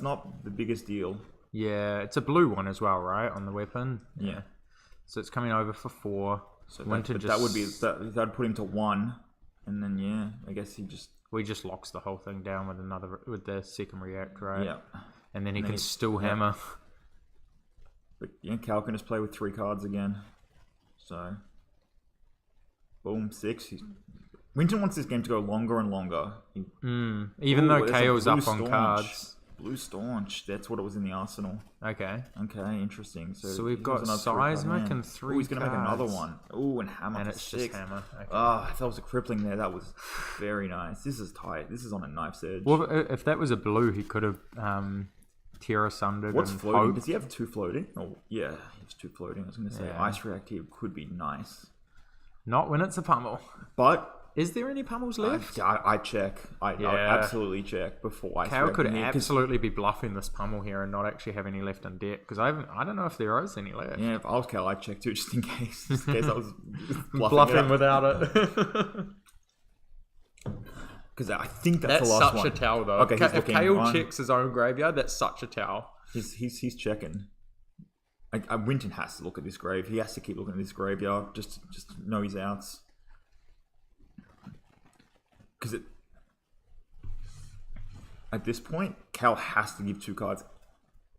not the biggest deal. Yeah, it's a blue one as well, right? On the weapon. Yeah. So it's coming over for 4. So that'd put him to 1, and then I guess he just locks the whole thing down with the second react, right? Yeah. And then he can still hammer. But Cayle can just play with 3 cards again. So boom, 6. Winton wants this game to go longer and longer. Even though Cayle's up on cards. Blue staunch. That's what it was in the arsenal. Okay, interesting. So we've got seismic and 3 he's going to make another one. Oh, and hammer and for it's 6. Just hammer. Okay. If that was a crippling there, that was very nice. This is tight. This is on a knife's edge. Well, if that was a blue, he could have tear asunder. What's floating? Does he have 2 floating? Oh, yeah, he has 2 floating. I was going to say ice react here could be nice. Not when it's a pummel. But is there any pummels left? I check. I absolutely check before I. Cayle could absolutely be bluffing this pummel here and not actually have any left in deck because I don't know if there is any left. Yeah, if I was Cayle, I'd check too just in case. Just in case I was bluffing without it. Because I think that's the last one. That's such a towel though. Okay, if Cayle checks his own graveyard, that's such a towel. He's checking. Winton has to look at this grave. He has to keep looking at this graveyard just to know his outs. Because at this point, Cayle has to give 2 cards.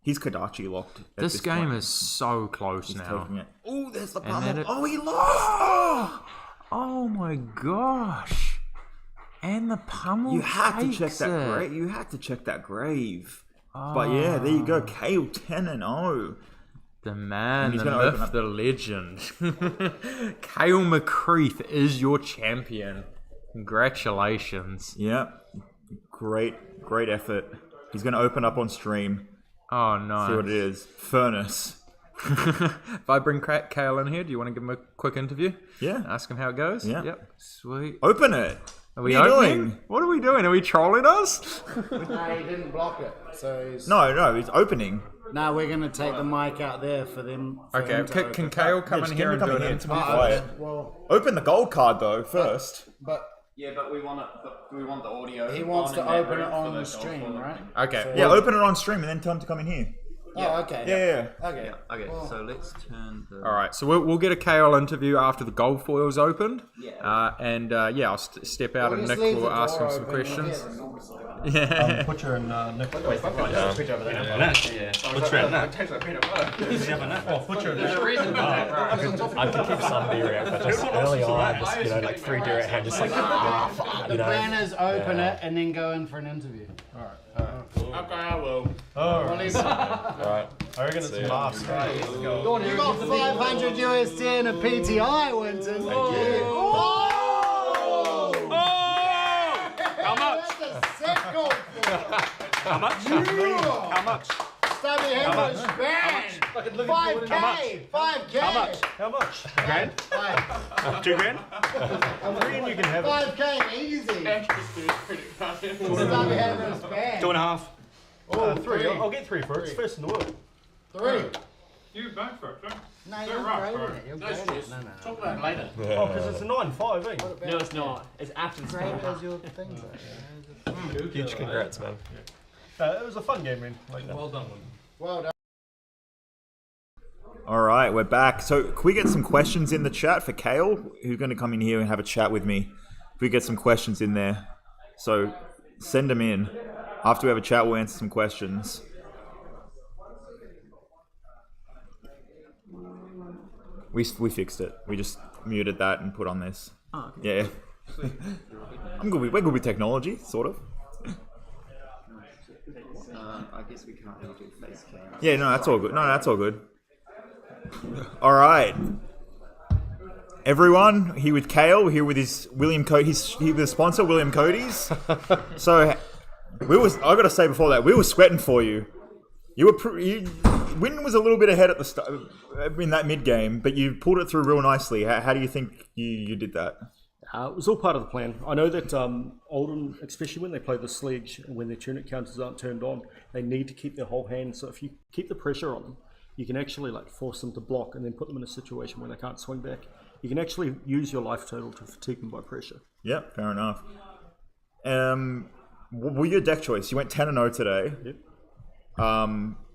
He's Kodachi locked. This game is so close now. Oh, there's the pummel. He lost. Oh my gosh! And the pummel. You had to check that grave. You had to check that grave. But yeah, there you go. Cayle 10-0. The man, the myth, the legend. Cayle McCreath is your champion. Congratulations. Yeah. Great effort. He's going to open up on stream. Oh, nice. See what it is. Furnace. If I bring Cayle in here, do you want to give him a quick interview? Yeah. Ask him how it goes? Yeah. Yep. Sweet. Open it. What are you doing? What are we doing? Are we trolling us? No, he didn't block it. So he's... No, he's opening. No, we're going to take the mic out there for them. Okay, can Cayle come in here and do an interview? Well, open the gold card though first. But Yeah, but we want it. We want the audio. He wants on to in that open it room for on the golf stream, tournament right? thing. Okay. Yeah, open it on stream and then tell him to come in here. Oh, okay. Yeah. Okay. Okay, so let's turn the. All right, so we'll get a Cayle interview after the gold foil's opened. Yeah. I'll step out and just Nick leave will the ask him door some open, you'll questions. hear the noise. Yeah. Butcher and Nick. Which over there? Butcher and Nick. Oh, Butcher and Nick. I can keep some beer out, but just early on, just, like 3 deer at hand, just like, The planners open it and then go in for an interview. Okay, I will. Alright. Alright. I reckon it's a mask. You got 500 USD and a PTI, Winton. Oh! How much? That's a sick goal. How much? How much? Stubbie Hammerers banned. 5K. 5K. How much? How much? $1,000? $2,000? $3,000 you can have it. 5K easy. Stubbie Hammerers banned. 2.5. Oh, 3. I'll get 3 for it. It's first in the world. 3. You go for it, John. No, you're grading it. You're grading it. No. Talk about it later. Oh, because it's a 9.5, eh? No, it's not. It's after the Grade does your thing. Huge congrats, man. It was a fun game, man. Well done. Well done. All right, we're back. So, can we get some questions in the chat for Cayle, who's going to come in here and have a chat with me? If we get some questions in there, so send them in. After we have a chat, we'll answer some questions. We fixed it. We just muted that and put on this. Oh, okay. Yeah. We're good with technology, sort of. I guess we can't really do face cam. Yeah, no, that's all good. No, that's all good. All right. Everyone, here with Cayle, we're here with his William Cody's, here with the sponsor, William Cody's. So, I got to say before that, we were sweating for you. Win was a little bit ahead at the start in that mid game, but you pulled it through real nicely. How do you think you did that? It was all part of the plan. I know that Oldham, especially when they play the sledge and when their tunic counters aren't turned on, they need to keep their whole hand. So if you keep the pressure on them, you can actually force them to block and then put them in a situation where they can't swing back. You can actually use your life total to fatigue them by pressure. Yeah, fair enough. What were your deck choice? You went 10-0 today. Yep.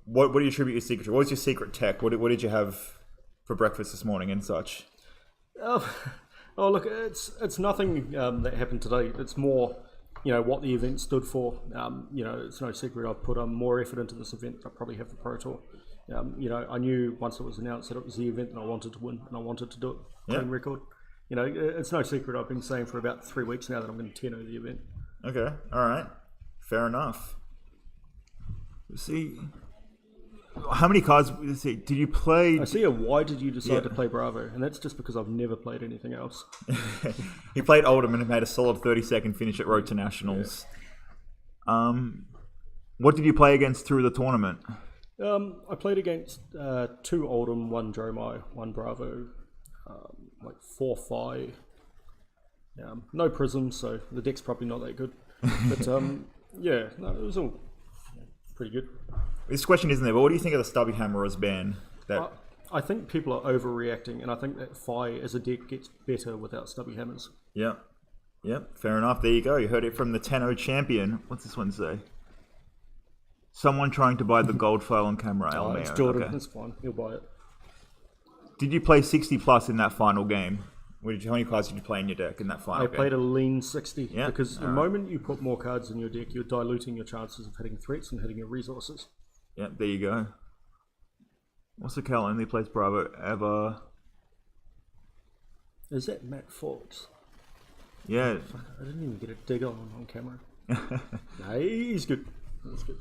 What do you attribute your secret to? What was your secret tech? What did you have for breakfast this morning and such? Oh, look, it's nothing that happened today. It's more, what the event stood for. It's no secret I've put more effort into this event than I probably have the Pro Tour. I knew once it was announced that it was the event that I wanted to win and I wanted to do it. Clean record. It's no secret I've been saying for about 3 weeks now that I'm going to 10-0 the event. Okay, all right. Fair enough. See, how many cards, did you play? I see why did you decide to play Bravo? And that's just because I've never played anything else. He played Oldham and made a solid 30-second finish at Road to Nationals. Yeah. What did you play against through the tournament? I played against 2 Oldham, 1 Dromai, 1 Bravo, 4-5. No Prisms, so the deck's probably not that good. But it was all pretty good. This question isn't there, but what do you think of the Stubbie Hammerers ban? I think people are overreacting, and I think that Phi as a deck gets better without Stubbie Hammers. Yep, fair enough. There you go. You heard it from the 10-0 champion. What's this one say? Someone trying to buy the gold file on camera. It's Jordan. Okay. That's fine. He'll buy it. Did you play 60 plus in that final game? How many cards did you play in your deck in that final game? I played a lean 60 Yeah? because the moment you put more cards in your deck, you're diluting your chances of hitting threats and hitting your resources. Yeah, there you go. What's the Cayle only plays Bravo ever? Is that Matt Fox? Yeah. I didn't even get a dig on camera. No, he's good. That's good.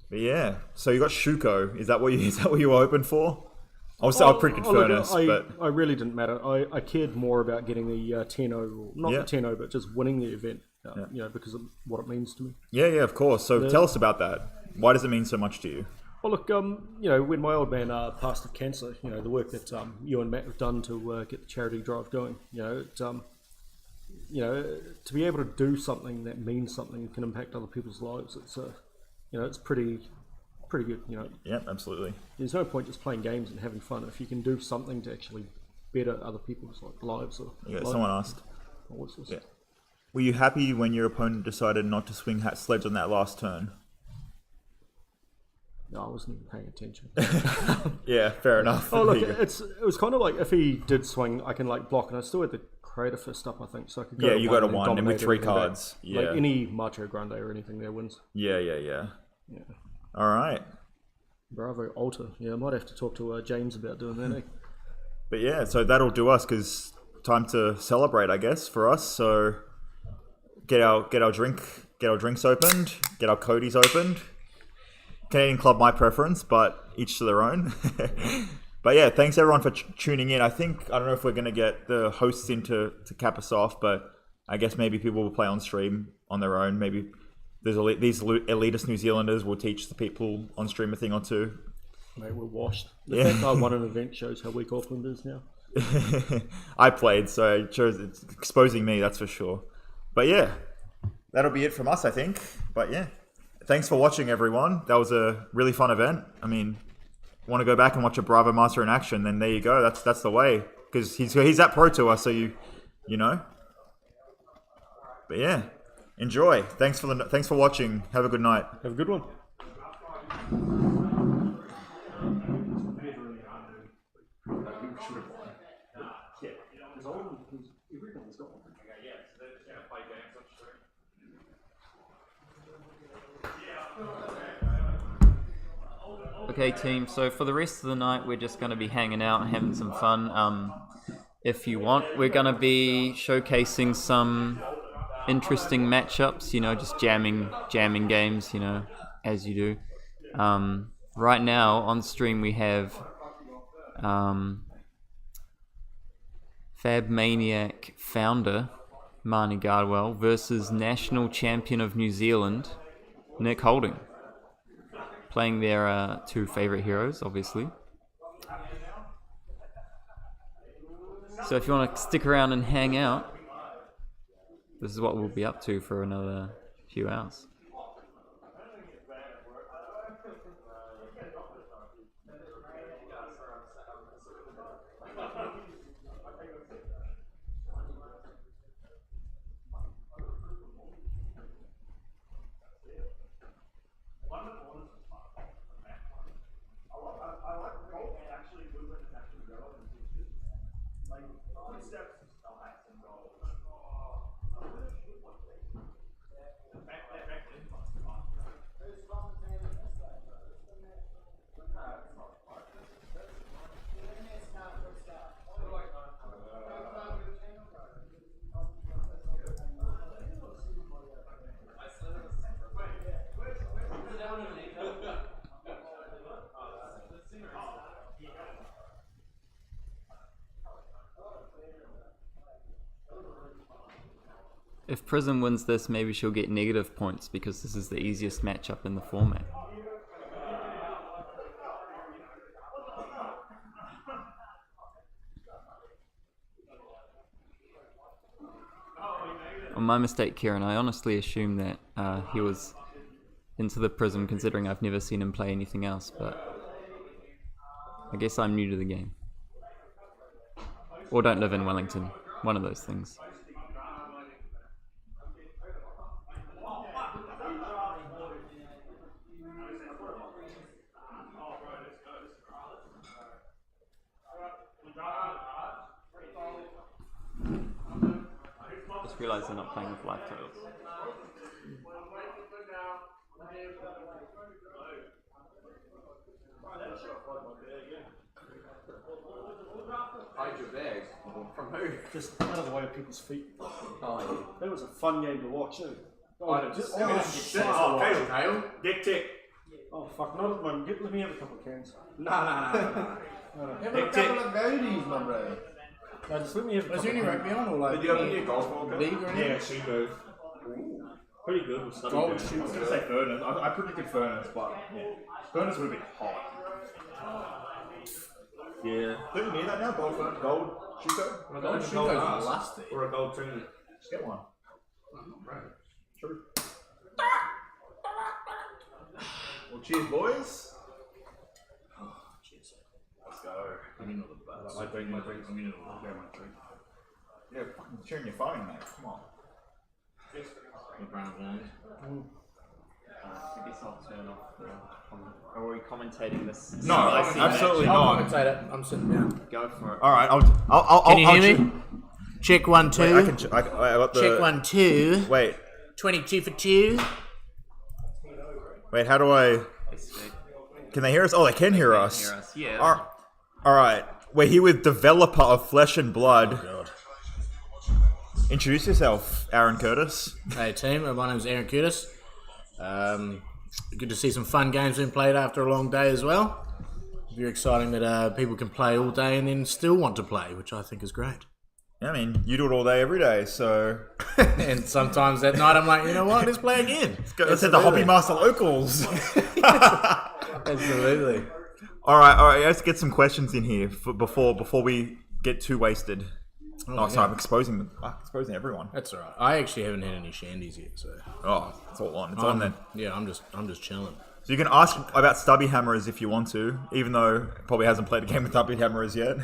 But yeah, so you got Shuko. Is that what you were hoping for? I predicted Furnace, but I really didn't matter. I cared more about getting the 10-0, not the 10-0, but just winning the event. Because of what it means to me. Yeah, of course. So tell us about that. Why does it mean so much to you? Well, look, when my old man passed of cancer, the work that you and Matt have done to get the charity drive going, to be able to do something that means something can impact other people's lives. It's pretty good. Yeah, absolutely. There's no point just playing games and having fun if you can do something to actually better other people's lives. Someone asked, horses. Yeah. Were you happy when your opponent decided not to swing hat sledge on that last turn? No, I wasn't even paying attention. Yeah, fair enough. Oh, look, There you go. it was kind of like if he did swing, I can like block, and I still had the Crater Fist up, I think, so I could go Yeah, to you one got a and 1, and with dominate 3 everything back. cards. Yeah. Like any Macho Grande or anything there wins. Yeah. All right. Bravo, Alter. Yeah, I might have to talk to James about doing that, eh? But yeah, so that'll do us, because time to celebrate, I guess, for us. So get our drinks opened, get our Cody's opened. Canadian Club, my preference, but each to their own. But yeah, thanks everyone for tuning in. I don't know if we're going to get the hosts in to cap us off, but I guess maybe people will play on stream on their own. Maybe these elitist New Zealanders will teach the people on stream a thing or two. Mate, we're washed. The Yeah. fact I won an event shows how weak Auckland is now. I played, so it's exposing me, that's for sure. But yeah, that'll be it from us, I think. But yeah, thanks for watching, everyone. That was a really fun event. I mean, want to go back and watch a Bravo Master in action, then there you go. That's the way, because he's at Pro Tour, so you know. But yeah, enjoy. Thanks for watching. Have a good night. Have a good one. Okay, team. So for the rest of the night, we're just going to be hanging out and having some fun. If you want, we're going to be showcasing some interesting matchups. You know, just jamming games. You know, as you do. Right now on stream we have Fab Maniac founder Marnie Gardwell versus national champion of New Zealand Nick Holding, playing their two favorite heroes, obviously. So if you want to stick around and hang out, this is what we'll be up to for another few hours. If Prism wins this, maybe she'll get negative points because this is the easiest matchup in the format. Oh, my mistake, Kieran. I honestly assumed that he was into the Prism, considering I've never seen him play anything else, but I guess I'm new to the game. Or don't live in Wellington. One of those things. Just realised they're not playing with live titles. Hide your bag. From who? Just out of the way of people's feet. Oh, yeah. That was a fun game to watch, too. Cayle. Dick tick. Oh, fuck, not at the moment. Let me have a couple of cans. No. Have a couple of goatees, my bro. No, just let me have a Was couple there any of cans. rugby on or like Did you open your golf ball? league or anything? Yeah, she moved. Pretty good with Stubbie. Gold Hammerers. shoot. I was going to say Furnace. I predicted Furnace, but yeah. Furnace would have been hot. Yeah. Don't you need that now? Gold shooter? Gold shooter's lusty. Or a gold trinity. Just get one. True. Well, cheers, boys. Cheers. Let's go. I'm in all the butts. My drink. I'm in all the drink. Yeah, fucking sharing your phone, mate. Come on. I guess I'll turn off the. Are we commentating this? No, absolutely not. I'm sitting down. Go for it. All right, I'll. Can you hear me? Check 1 2. Wait, I got the. Check 1 2. Wait, 22 for 2. wait. How do I? Can they hear us? Oh, they can hear us. Yeah. All right. We're here with developer of Flesh and Blood. God. Introduce yourself, Aaron Curtis. Hey team, my name's Aaron Curtis. Good to see some fun games being played after a long day as well. Very exciting that people can play all day and then still want to play, which I think is great. I mean, you do it all day, every day, so... And sometimes at night I'm like, you know what, let's play again. Let's hit the Hobby Master Locals. Absolutely. All right, let's get some questions in here before we get too wasted. Sorry, I'm exposing everyone. That's alright. I actually haven't had any shandies yet, so... Oh, it's all on. It's on then. Yeah, I'm just chilling. So you can ask about Stubbie Hammerers if you want to, even though probably hasn't played a game with Stubbie Hammerers yet.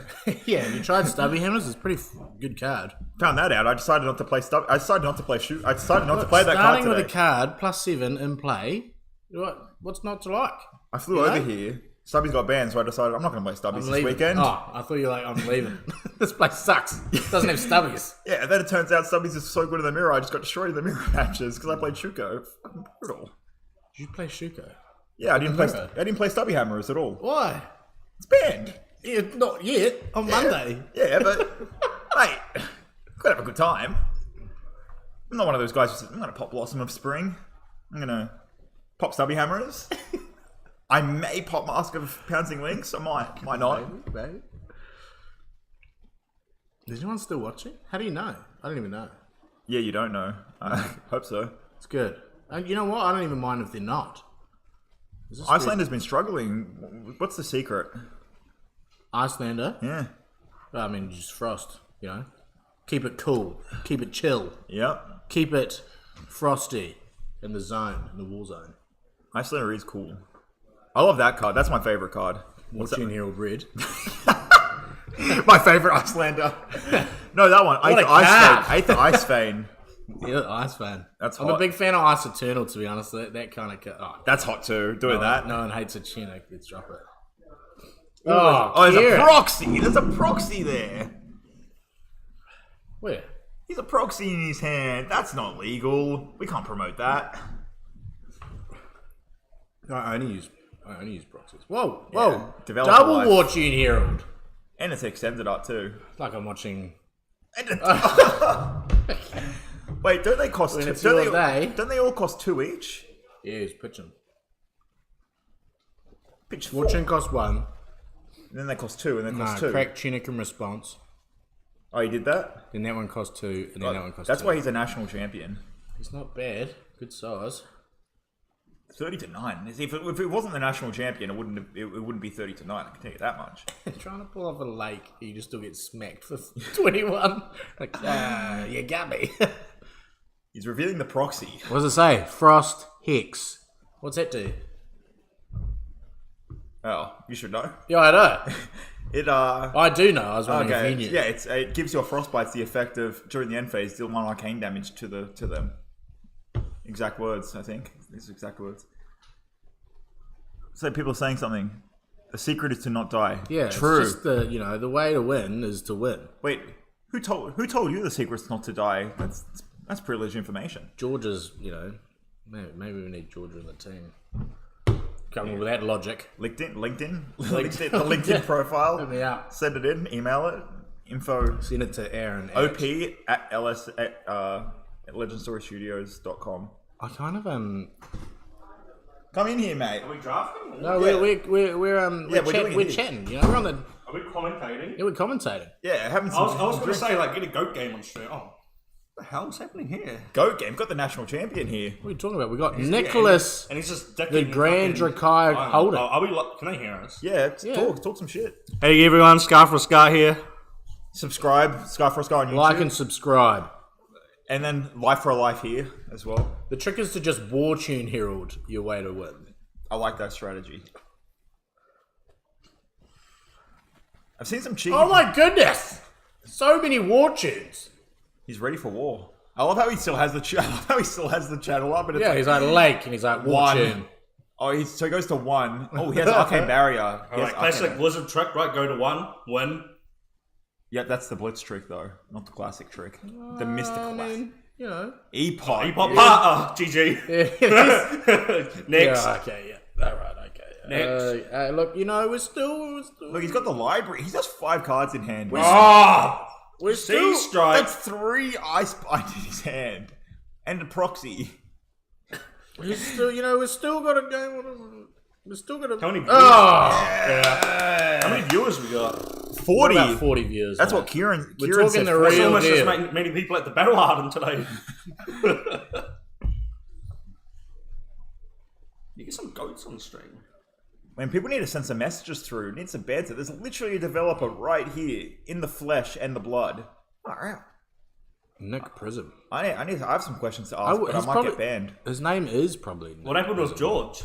Yeah, have you tried Stubbie Hammerers? It's a pretty good card. Found that out. I decided not to play Stubbie. I decided not to play shoot. I decided not to play that card Starting today. with a card, +7 in play, what's not to like? I flew over here. Stubbie's got banned, so I decided I'm not going to play Stubbies this weekend. Oh, I thought you were like, I'm leaving. This place sucks. It doesn't have Stubbies. Yeah, and then it turns out Stubbies is so good in the mirror, I just got destroyed in the mirror matches because I played Shuko. Fucking brutal. Did you play Shuko? Yeah, I didn't play Stubbie Hammerers at all. Why? It's banned. Yeah, not yet. On Monday. Yeah, but mate, gotta have a good time. I'm not one of those guys who says, I'm gonna pop Blossom of Spring. I'm gonna pop Stubbie Hammerers. I may pop Mask of Pouncing Lynx. I might not. Maybe. Is anyone still watching? How do you know? I don't even know. Yeah, you don't know. I hope so. It's good. And you know what? I don't even mind if they're not. Icelander has been struggling. What's the secret? Icelander? Yeah. I mean, just Frost, you know? Keep it cool. Keep it chill. Yep. Keep it frosty in the zone, in the war zone. Icelander is cool. I love that card. That's my favorite card. Watching Herald Red. My favorite Icelander. No, that one. I hate the Ice Vein. Yeah, Ice fan. That's I'm hot. a big fan of Ice Eternal, to be honest. That kind of... Oh, That's hot too. Doing that. No one hates a Chinook. Let's drop it. There's a proxy. There's a proxy there. Where? He's a proxy in his hand. That's not legal. We can't promote that. I only use proxies. Whoa. Developer Double life. War Tune Herald. And it's extended art too. It's like I'm watching... Wait, don't they cost When two? it's your day. Don't they all cost 2 each? Yeah, he's pitching. Pitch War 4. Tune costs 1. And then they cost 2, and then cost 2. Crack Chinook in response. Oh, you did that? Then that one costs 2, and then that one costs That's 2. why he's a national champion. He's not bad. Good size. 30-9. If it wasn't the national champion, it wouldn't be 30-9. I can tell you that much. Trying to pull off a lake, you just still get smacked for 21. Like, you got me. He's revealing the proxy. What does it say? Frost Hex. What's that do? Oh, you should know. Yeah, I know. I do know. I was wondering if you knew. Yeah, it gives your frostbites the effect of during the end phase deal 1 arcane damage to them. Exact words, I think. These are exact words. So people are saying something. The secret is to not die. Yeah, true. It's just the way to win is to win. Wait, who told you the secret's not to die? That's privileged information. Georgia's, maybe we need Georgia in the team. Coming with that logic. LinkedIn, the LinkedIn profile. Let me out. Send it in, email it, info. Send it to Aaron. OP at legendsstorystudios.com. I kind of Come in here, mate. Are we drafting? No, Yeah. we're chatting. We're on the. Are we commentating? Yeah, we're commentating. Yeah, having I some. was going to say, like, get a goat game on stream. Oh, what the hell's happening here? Goat game. Got the national champion here. What are you talking about? We got Nicholas, And he's just the Grand Drakai holder. Are we? Can they hear us? Yeah, talk some shit. Hey everyone, Scar for Scar here. Subscribe, Scar for Scar on YouTube. Like and subscribe. And then Life for a Life here as well. The trick is to just War Tune Herald your way to win. I like that strategy. I've seen some cheeky. Oh my goodness! So many War Tunes. He's ready for war. I love how he still has the channel up. And it's Yeah, he's like Lake, and he's like War one. Tune. Oh, so he goes to 1. Oh, he has Arcane Barrier. Alright, classic wizard trick, right? Go to 1, win. Yep, that's the Blitz trick, though. Not the classic trick. The mystical classic. You know. E-Pot. E-pop. GG. Next. Yeah, okay, yeah. All right, okay. Next. Look, you know, we're still... Look, he's got the library. He has 5 cards in hand. We're Sea Strike. That's 3 Ice Bind in his hand. And a Proxy. We're still, you know, we're still got a game. We're still got a... How many viewers? Oh! How many viewers we got? 40. About 40 views. That's mate. what Kieran We're Kieran talking said. the That's real almost deal. as many people at the Battle Hardened today. You get some goats on the stream. When people need to send some messages through, need some banter, there's literally a developer right here in the flesh and the blood. Wow. Nick Prism. I have some questions to ask, but I might get banned. His name is probably Nick. What happened with George?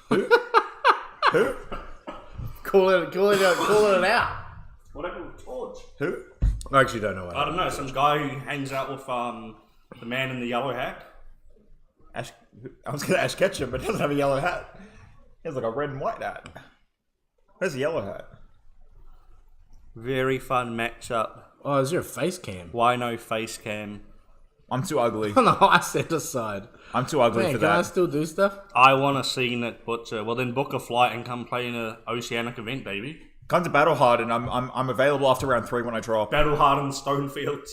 Who? Call it out. What happened with George? Who? I actually don't know what I don't know. Some guy who hangs out with the man in the yellow hat. Ash, I was going to Ash Ketchum, but he doesn't have a yellow hat. He has like a red and white hat. Where's the yellow hat? Very fun matchup. Oh, is there a face cam? Why no face cam? I'm too ugly. On the high center side. I'm too ugly Man, for can I that. still do stuff? I want to see Nick Butcher. Well, then book a flight and come play in an Oceanic event, baby. Come to Battle Hardened. I'm available after round 3 when I drop. Battle Hardened Stonefields.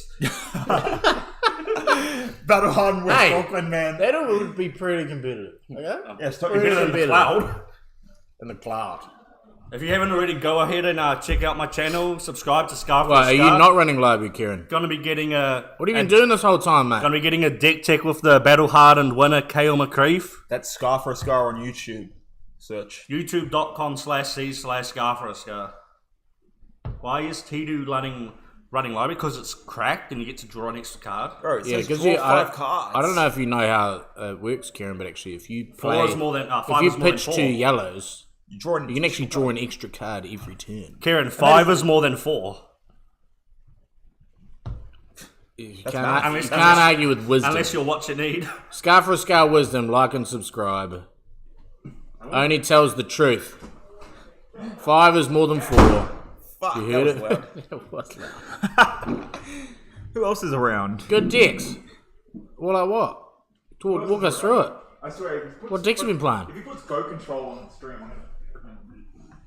Battle Hardened with Hey. Auckland, man. That would be pretty competitive. Okay? Yeah, Better than the cloud. In the cloud. If you haven't already, go ahead and check out my channel. Subscribe to Scarf. Well, are you not running library, Kieran? Gonna be getting a. What have you been doing this whole time, mate? Gonna be getting a deck check with the Battle Hardened winner, Cayle McCreath. That's Scar for a Scar on YouTube. Search. YouTube.com/C/Scar for a Scar. Why is Tidu running library? Because it's cracked and you get to draw an extra card. Bro, it Yeah, says because draw 5 cards. I don't know if you know how it works, Kieran, but actually, if you play, Four is more than if five you is more than pitch 4. 2 yellows, You draw an you can actually draw an extra card every turn. Kieran, 5 is more than 4. You That's can't, math. you Unless- can't argue with wisdom. Unless you're what you need. Scar for a Scar wisdom, like and subscribe. Only tells the truth. 5 is more than 4. Fuck, You that heard was it? loud. It was loud. Who else is around? Good decks. Well, like what? Walk us through it. I swear, if he puts, What decks have you been playing? if he puts Go Control on the stream, I'm gonna...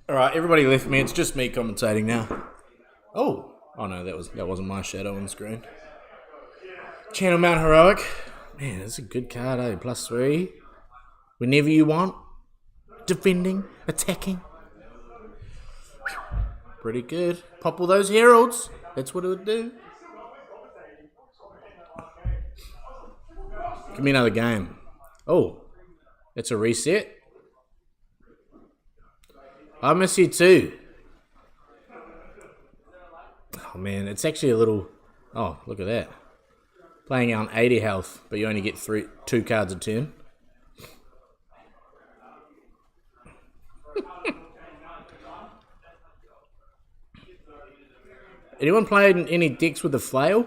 Alright, everybody left me. It's just me commentating now. Oh no, that wasn't my shadow on the screen. Channel Mount Heroic. Man, that's a good card, eh? +3. Whenever you want. Defending, attacking. Pretty good. Pop all those heralds. That's what it would do. Give me another game. Oh, it's a reset. I miss you too. Oh man, it's actually a little... Oh, look at that. Playing on 80 health, but you only get 2 cards a turn. Anyone played any decks with the flail?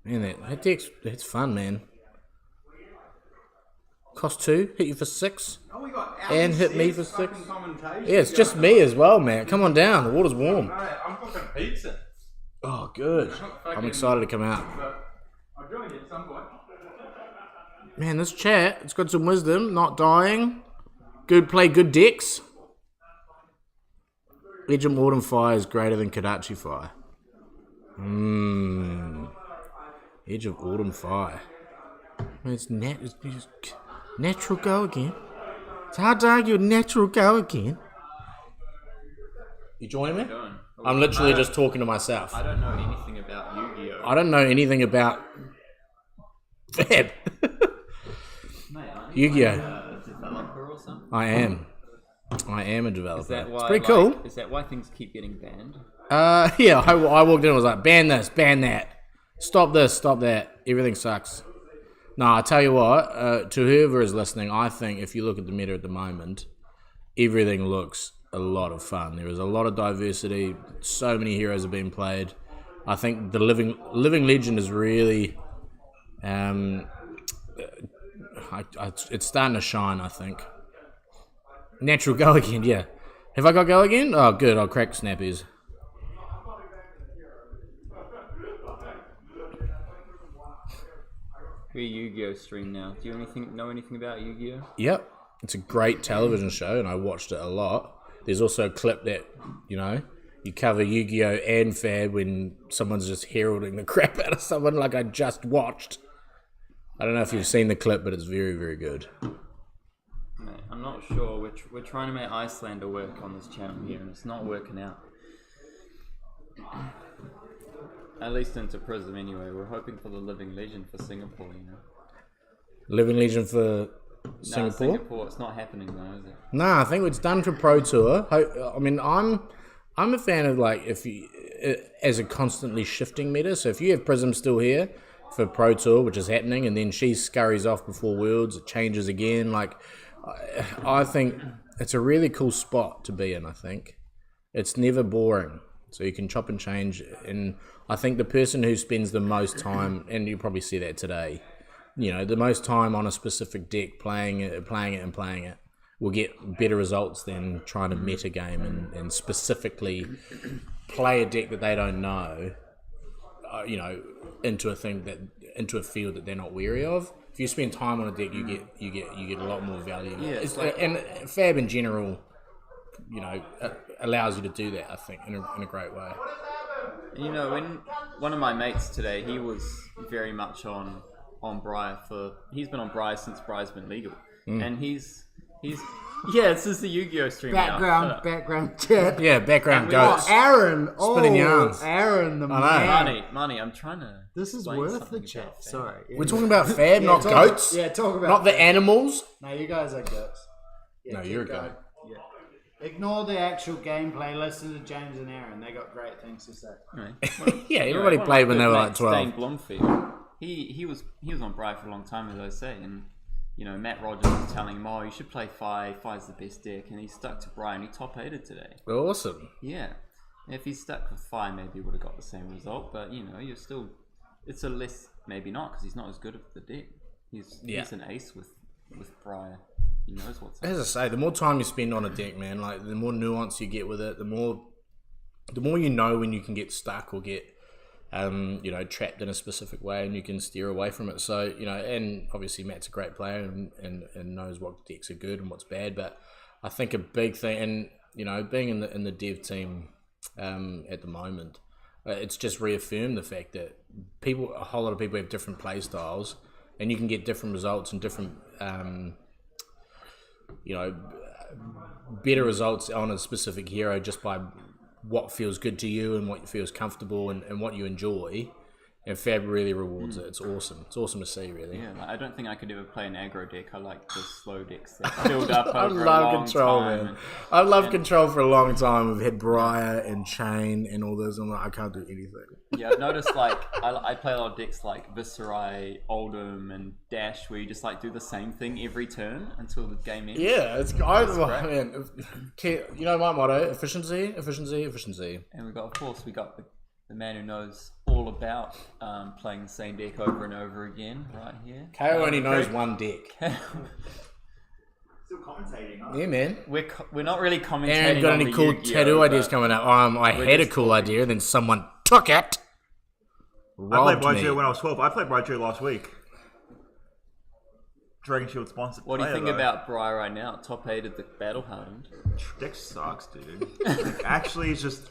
Man, that deck's it's fun, man. Cost 2, hit you for 6. Oh, we got And hit me for 6. commentation. Yeah, it's just me as well, man. Come on down, the water's warm. Alright, I'm cooking pizza. Oh, good. I'm excited to come out. I'll join you at some point. Man, this chat, it's got some wisdom, not dying. Good play, good decks. Edge of Autumn Fire is greater than Kadachi Fire. Edge of Autumn Fire. Man, it's just natural go again. It's hard to argue with natural go again. You joining me? I'm literally just talking to myself. I don't know anything about Yu-Gi-Oh. I don't know anything about Fab. Mate, aren't Yu-Gi-Oh. you like a developer or something? I am a developer. Is that why, it's pretty cool. Is that why things keep getting banned? Yeah, I walked in and was like, ban this, ban that. Stop this, stop that. Everything sucks. No, I tell you what, to whoever is listening, I think if you look at the meta at the moment, everything looks a lot of fun. There is a lot of diversity. So many heroes are being played. I think the living legend is really, it's starting to shine. I think. Natural go again, yeah. Have I got go again? Oh, good. I'll crack snappies. We're Yu-Gi-Oh stream now. Do you know anything about Yu-Gi-Oh? Yep. It's a great television show, and I watched it a lot. There's also a clip that, you cover Yu-Gi-Oh and Fab when someone's just heralding the crap out of someone like I just watched. I don't know if you've seen the clip, but it's very, very good. Mate, I'm not sure. We're trying to make Icelander work on this channel here, and it's not working out. At least into Prism anyway. We're hoping for the Living Legend for Singapore, Living Legend for Singapore? Nah, Singapore, it's not happening though, is it? Nah, I think it's done for Pro Tour. I mean, I'm a fan of as a constantly shifting meta. So if you have Prism still here for Pro Tour, which is happening, and then she scurries off before Worlds, it changes again. I think it's a really cool spot to be in. I think it's never boring. So you can chop and change, and I think the person who spends the most time, and you probably see that today, the most time on a specific deck playing it, will get better results than trying to meta game and specifically play a deck that they don't know, into a field that they're not wary of. If you spend time on a deck, you get a lot more value. Yeah, and Fab in general, allows you to do that, I think, in a great way. When one of my mates today, he was very much on Briar he's been on Briar since Briar's been legal, and he's this is the Yu-Gi-Oh stream Background chat. Yeah, background goats. Aaron, spinning yarns. Aaron, the man. Money. I'm trying to. This is explain worth the something chat. about Fab. Sorry. We're talking about Fab, not goats. Yeah, talk about not the Fab. Animals. No, you guys are goats. Yeah, No, you're a keep goat. going. Yeah. Ignore the actual gameplay. Listen to James and Aaron. They got great things to say. Right. Yeah, everybody played when they were like 12. Dane Blomfield. He was on Briar for a long time, as I say, and Matt Rogers was telling him, you should play Fi. Fi's the best deck, and he stuck to Briar, and he top 8'd today. Awesome. Yeah. If he stuck with Fi, maybe he would have got the same result, but you're still. It's a less, maybe not, because he's not as good at the deck. He's an ace with Briar. He knows what's up. As I say, the more time you spend on a deck, man, the more nuance you get with it, the more you know when you can get stuck or get trapped in a specific way, and you can steer away from it. So and obviously Matt's a great player and knows what decks are good and what's bad. But I think a big thing, and being in the dev team at the moment, it's just reaffirmed the fact that a whole lot of people have different play styles, and you can get different results and different better results on a specific hero just by what feels good to you and what feels comfortable and what you enjoy. And Fab really rewards it. It's awesome. It's awesome to see, really. Yeah, I don't think I could ever play an aggro deck. I like the slow decks that build up I over a love long control, time. man. I love control for a long time. We've had Briar and Chain and all those. I'm like, I can't do anything. Yeah, I've noticed I play a lot of decks like Viserai, Oldhim, and Dash, where you just do the same thing every turn until the game ends. Yeah, man. My motto: efficiency. And we got the man who knows all about playing the same deck over and over again, right here. Cayle only knows one deck. Still commentating, huh? Yeah, man. We're not really commentating. Aaron, got on any the cool Yu-Gi-Oh, tattoo ideas but coming up? I had a cool idea, then someone took it. I played Robbed me. YGO when I was 12. I played YGO last week. Dragon Shield sponsored. What do you player, think though. about Briar right now? Top 8 at the Battle Hardened. Deck sucks, dude. Actually, it's just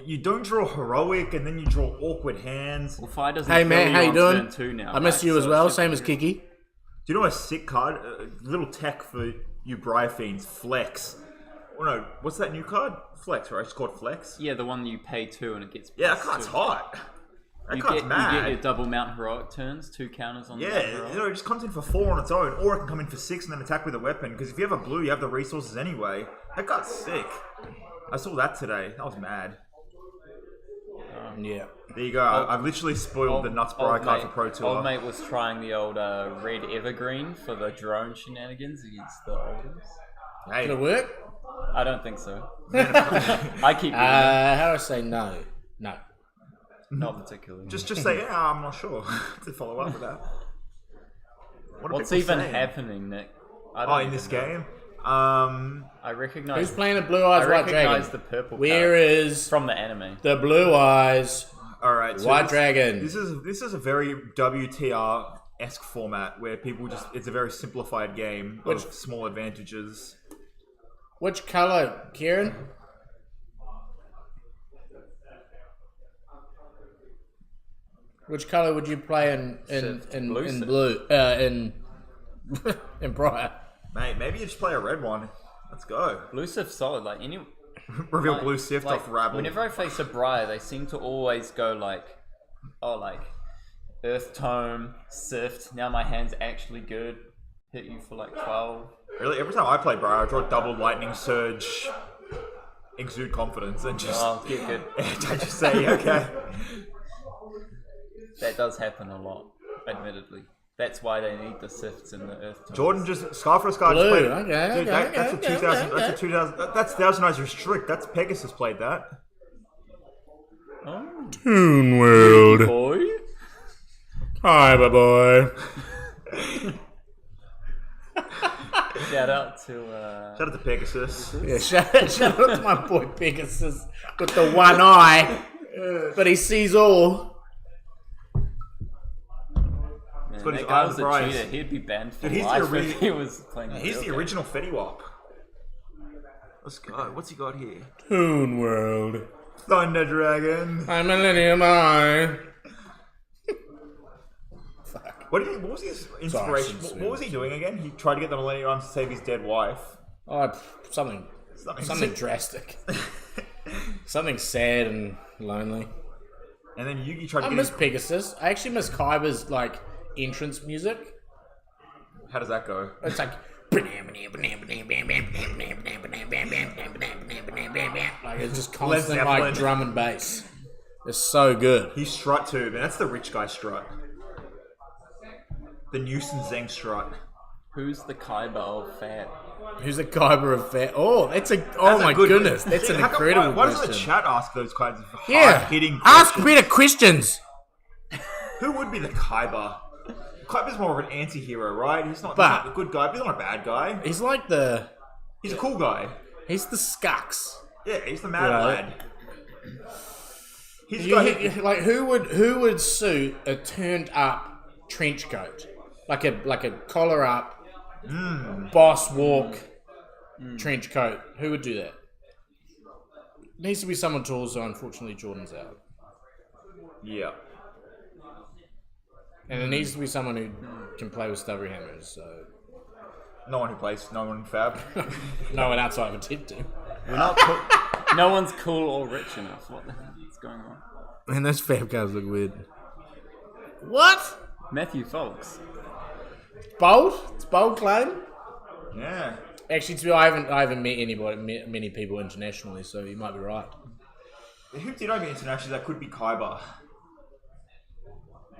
you don't draw heroic and then you draw awkward hands. Well, Fi doesn't Hey, kill man, how you on doing? turn 2 now, I missed right? you as So well, it should same be as good. Kiki. Do you know a sick card? Little tech for you Briar Fiends, Flex. Oh no, what's that new card? Flex, right? It's called Flex. Yeah, the one you pay 2 and it gets. Yeah, that plus card's 2. hot. That You card's get mad. your double mount heroic turns, 2 counters on the mount Yeah, heroic. it just comes in for 4 on its own, or it can come in for 6 and then attack with a weapon. Because if you have a blue, you have the resources anyway. That card's sick. I saw that today. That was mad. Yeah. There you go. I've literally spoiled the Nuts Briar card for Pro Tour. Old mate was trying the old red evergreen for the drone shenanigans against the Oldhims. Hey, Did it work? I don't think so. I keep doing it. How do I say no? No. Not particularly. Just say, yeah, I'm not sure. To follow up with that. What are What's people even saying? happening, Nick? I Oh, don't in this even know. game? I recognize. Who's playing the Blue Eyes I White Dragon? recognize the purple. Where card is from the anime? the Blue Eyes Alright, so White Dragon? This is a very WTR-esque format where people it's a very simplified game of small advantages. Which colour, Kieran? Which colour would you play in Blue in Sith. blue in in Briar? Mate, maybe you just play a red one. Let's go. Blue Sith solid. Like any. Reveal like- blue sift like, off Rabble. Whenever I face a Briar, they seem to always go like Earth Tome, Sift. Now my hand's actually good. Hit you for like 12. Really, every time I play Briar, I draw double lightning surge, exude confidence, and just Oh, get good. I just say okay. That does happen a lot, admittedly. That's why they need the Sifts in the Earth Tome. Jordan just Scar for a Scar Blue, just played. okay, Dude, okay, that's a okay, 2000. okay. That's a 2000. That's Thousand Eyes Restrict. That's Pegasus played that. Oh, Toon World. boy. Hi, my boy. Shout out to. Shout out to Pegasus. Yeah, shout out to my boy Pegasus with the one eye, but he sees all. Man, got his that guy eye was on the a prize. cheater. He'd be banned for Dude, he's the life ori- if he was playing. He's the real original Fetty Wap. Let's go. What's he got here? Toon World. Thunder Dragon. I'm Millennium Eye. What was his inspiration? Sorry, What was he doing again? He tried to get the Millennium Arms to save his dead wife. Oh, something drastic. Something sad and lonely. And then Yugi tried to I get miss his... Pegasus. I actually miss Kaiba's like entrance music. How does that go? It's like like it's just constant Zeppelin. like drum and bass. It's so good. He strut too, man. That's the rich guy strut. The Newson Zeng strut. Who's the Kaiba of Fat? Who's the Kaiba of Fat? Oh, that's a That's a my good- goodness. That's an How come- incredible Why doesn't the question. chat ask those kinds of Yeah, hard-hitting ask questions? better questions. Who would be the Kaiba? Kaiba's more of an anti-hero, right? He's not a good guy, but he's not a bad guy. He's like the He's a cool guy. he's the Skux. Yeah, he's the mad Yeah. lad. He's got Like who would suit a turned up trench coat, like a collar up, boss walk trench coat? Who would do that? Needs to be someone tall, so unfortunately Jordan's out, yeah. and it needs to be someone who can play with Stubbie Hammerers. So No one who plays, no one in Fab. no one outside of a tip to. We're not cool. No one's cool or rich enough. What the hell is going on? Man, those Fab cards look weird. What? Matthew Folks. Bold? It's bold claim. Yeah. Actually, to be, I haven't met many people internationally, so you might be right. Who did I meet internationally that could be Kaiba?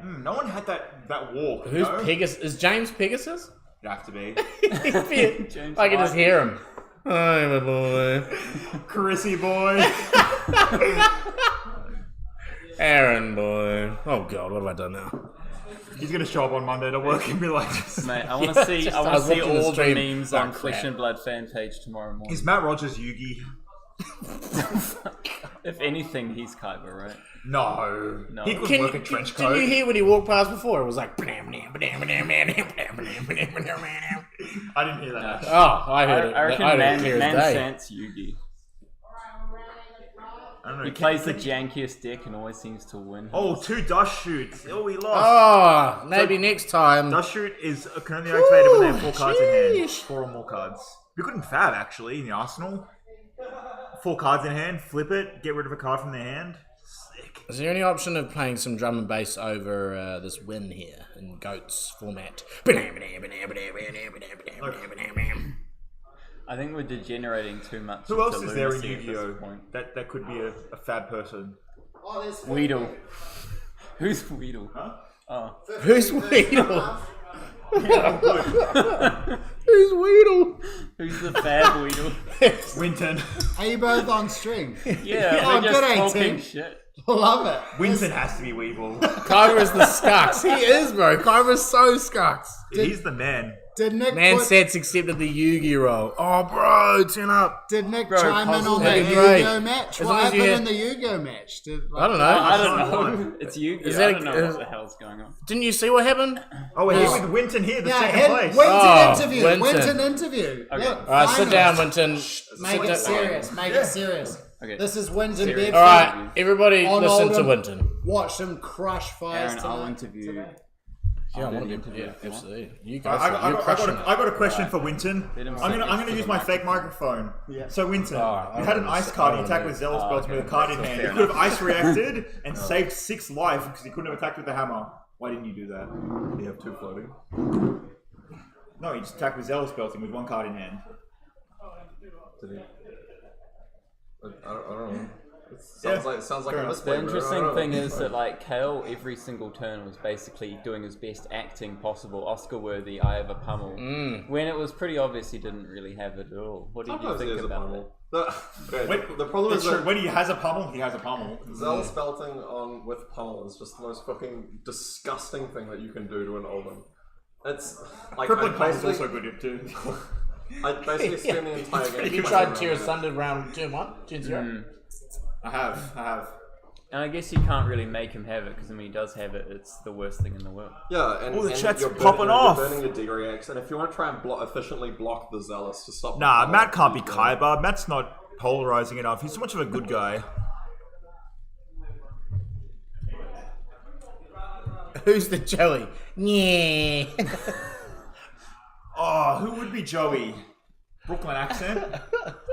No one had that walk. Who's Pegasus? Is James Pegasus? It'd have to be. I can just hear him. Hi, my boy. Chrissy boy. Aaron boy. Oh god, what have I done now? He's gonna show up on Monday to work and be like, Mate, I want to see. I want to see watching the all the stream. memes Oh, on crap. Flesh and Blood fan page tomorrow morning. is Matt Rogers Yugi? If anything, he's Kaiba, right? No. No. He could work a trench coat. Didn't you hear when he walked past before? It was like. I didn't hear that. Oh, I heard it. I reckon I heard Man, it clear Man as day. Sans Yugi. I don't know. He plays the jankiest deck and always seems to win. Oh, 2 dust shoots. Oh, we lost. Oh, maybe next time. Dust shoot is can only activated when they have 4 cards in hand. sheesh. 4 or more cards. You couldn't Fab actually in the arsenal. 4 cards in hand, flip it, get rid of a card from their hand. Sick. Is there any option of playing some drum and bass over this win here in Goats format? I think we're degenerating too much. Who else into is there in lunacy at this Yu-Gi-Oh? point. That could be a Fab person. Weedle. Who's Weedle? Huh? Oh. Who's Weedle? Who's Weedle? Who's the Fab Weedle? Winton. Are you both on stream? Yeah, Oh, we're just good, talking 18. shit. Love it. Winton has to be Weeble. Kyber is the scucks. He is, bro. Kyber's so scucks. He's the man. Did Nick Man put- Sets accepted the Yugi role. Oh, bro, turn up. Did Nick chime in on That'd the be great. Yu-Gi-Oh match? As What long as you happened in had- the Yu-Gi-Oh match? I don't know. I don't know. It's you. Is I that don't know what the hell's going on. Didn't you see what happened? Oh, we're here with Winton here, the second place. Winton Oh, interview. Winton. Winton interview. Okay. Look, All right, sit finals. down, Winton. Make Sit it down. serious. Make it serious. Okay. This is Winton Serious. Bedford. All right, everybody On listen to Oldham. Winton. Watch them crush fires Aaron, I'll tonight. interview. Yeah, I want to interview yeah, if you want. absolutely. You go I for it. You're crushing it. got a question for Winton. Let him I'm sit gonna next to use the my fake microphone. Yeah. So Winton, I you had an don't ice know. card. I You don't attacked know. with Zealous Belts with a okay. card in So hand. fair You could have ice reacted and saved 6 life because he couldn't have attacked with the hammer. Why didn't you do that? You have 2 floating. No, you just attacked with Zealous Belting with 1 card in hand. Did he? I don't know. It sounds like fair a enough. The misplay. interesting thing is that like Cayle every single turn was basically doing his best acting possible, Oscar worthy. I have a pummel. When it was pretty obvious he didn't really have it at all. What did you Sometimes he think has a about pummel. Wait, The problem is it's true. that When he has a pummel, he has a pummel. Zealous belting on with pummel is just the most fucking disgusting thing that you can do to an Oldhim. It's like Crippling I pummel's basically, also good too. I basically spend the entire game. You tried Tear Asunder round turn 1? Turn 0? I have. And I guess you can't really make him have it because when he does have it, it's the worst thing in the world. Yeah, and, the and chat's you're popping off. You're burning your D-reacts, and if you want to try and efficiently block the Zealous to stop... Nah, the Matt can't be pummel, Kyber. Matt's not polarizing enough. He's too much of a good guy. Who's the Joey? Yeah. Oh, who would be Joey? Brooklyn accent?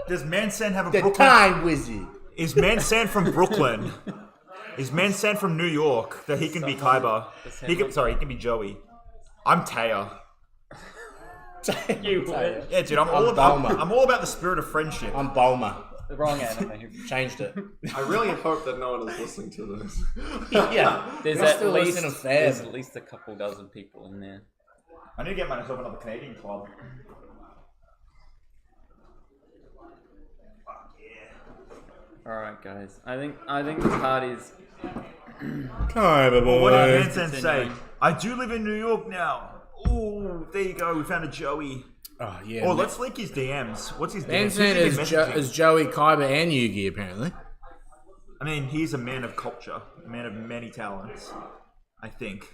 Does Mansan have a The Brooklyn? Time Wizard. Is Mansan from Brooklyn? Is Mansan from New York that he can be Kyber? He can be Joey. I'm Taya. You would. Yeah, dude, I'm all about the spirit of friendship. I'm Bulma. The wrong anime. Changed it. I really hope that no one is listening to this. Yeah. There's You're at still least listening to Fab. there's at least a couple dozen people in there. I need to get myself another Canadian club. All right, guys. I think the party's. Kyber boy. What did Mansan say? Continuing. I do live in New York now. Ooh, there you go. We found a Joey. Oh, yeah. Oh, let's link his DMs. What's his DMs? Manson Who's he messaging? is Joey, Kyber, and Yugi, apparently. I mean, he's a man of culture, a man of many talents. I think.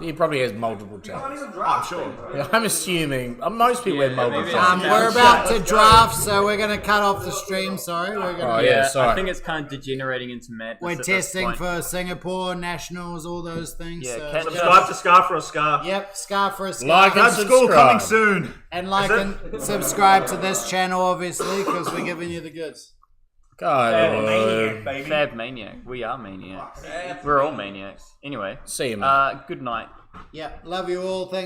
He probably has multiple talents. I'm sure. Yeah, I'm assuming most people have multiple maybe talents. We're about to draft, so we're going to cut off the stream. Sorry, we're Oh, going yeah, to. sorry. I think it's kind of degenerating into madness. We're at this testing point. for Singapore nationals, all those things. Yeah, so- catch Subscribe to Scar for a Scar. Yep, scar for a scar. Like and Grad school coming subscribe. soon. And like and subscribe to this channel, obviously, because we're giving you the goods. Kyber boy. baby. Fab maniac. We are maniacs. We're all maniacs. Anyway, See you, man. good night. Yep, love you all. Thanks.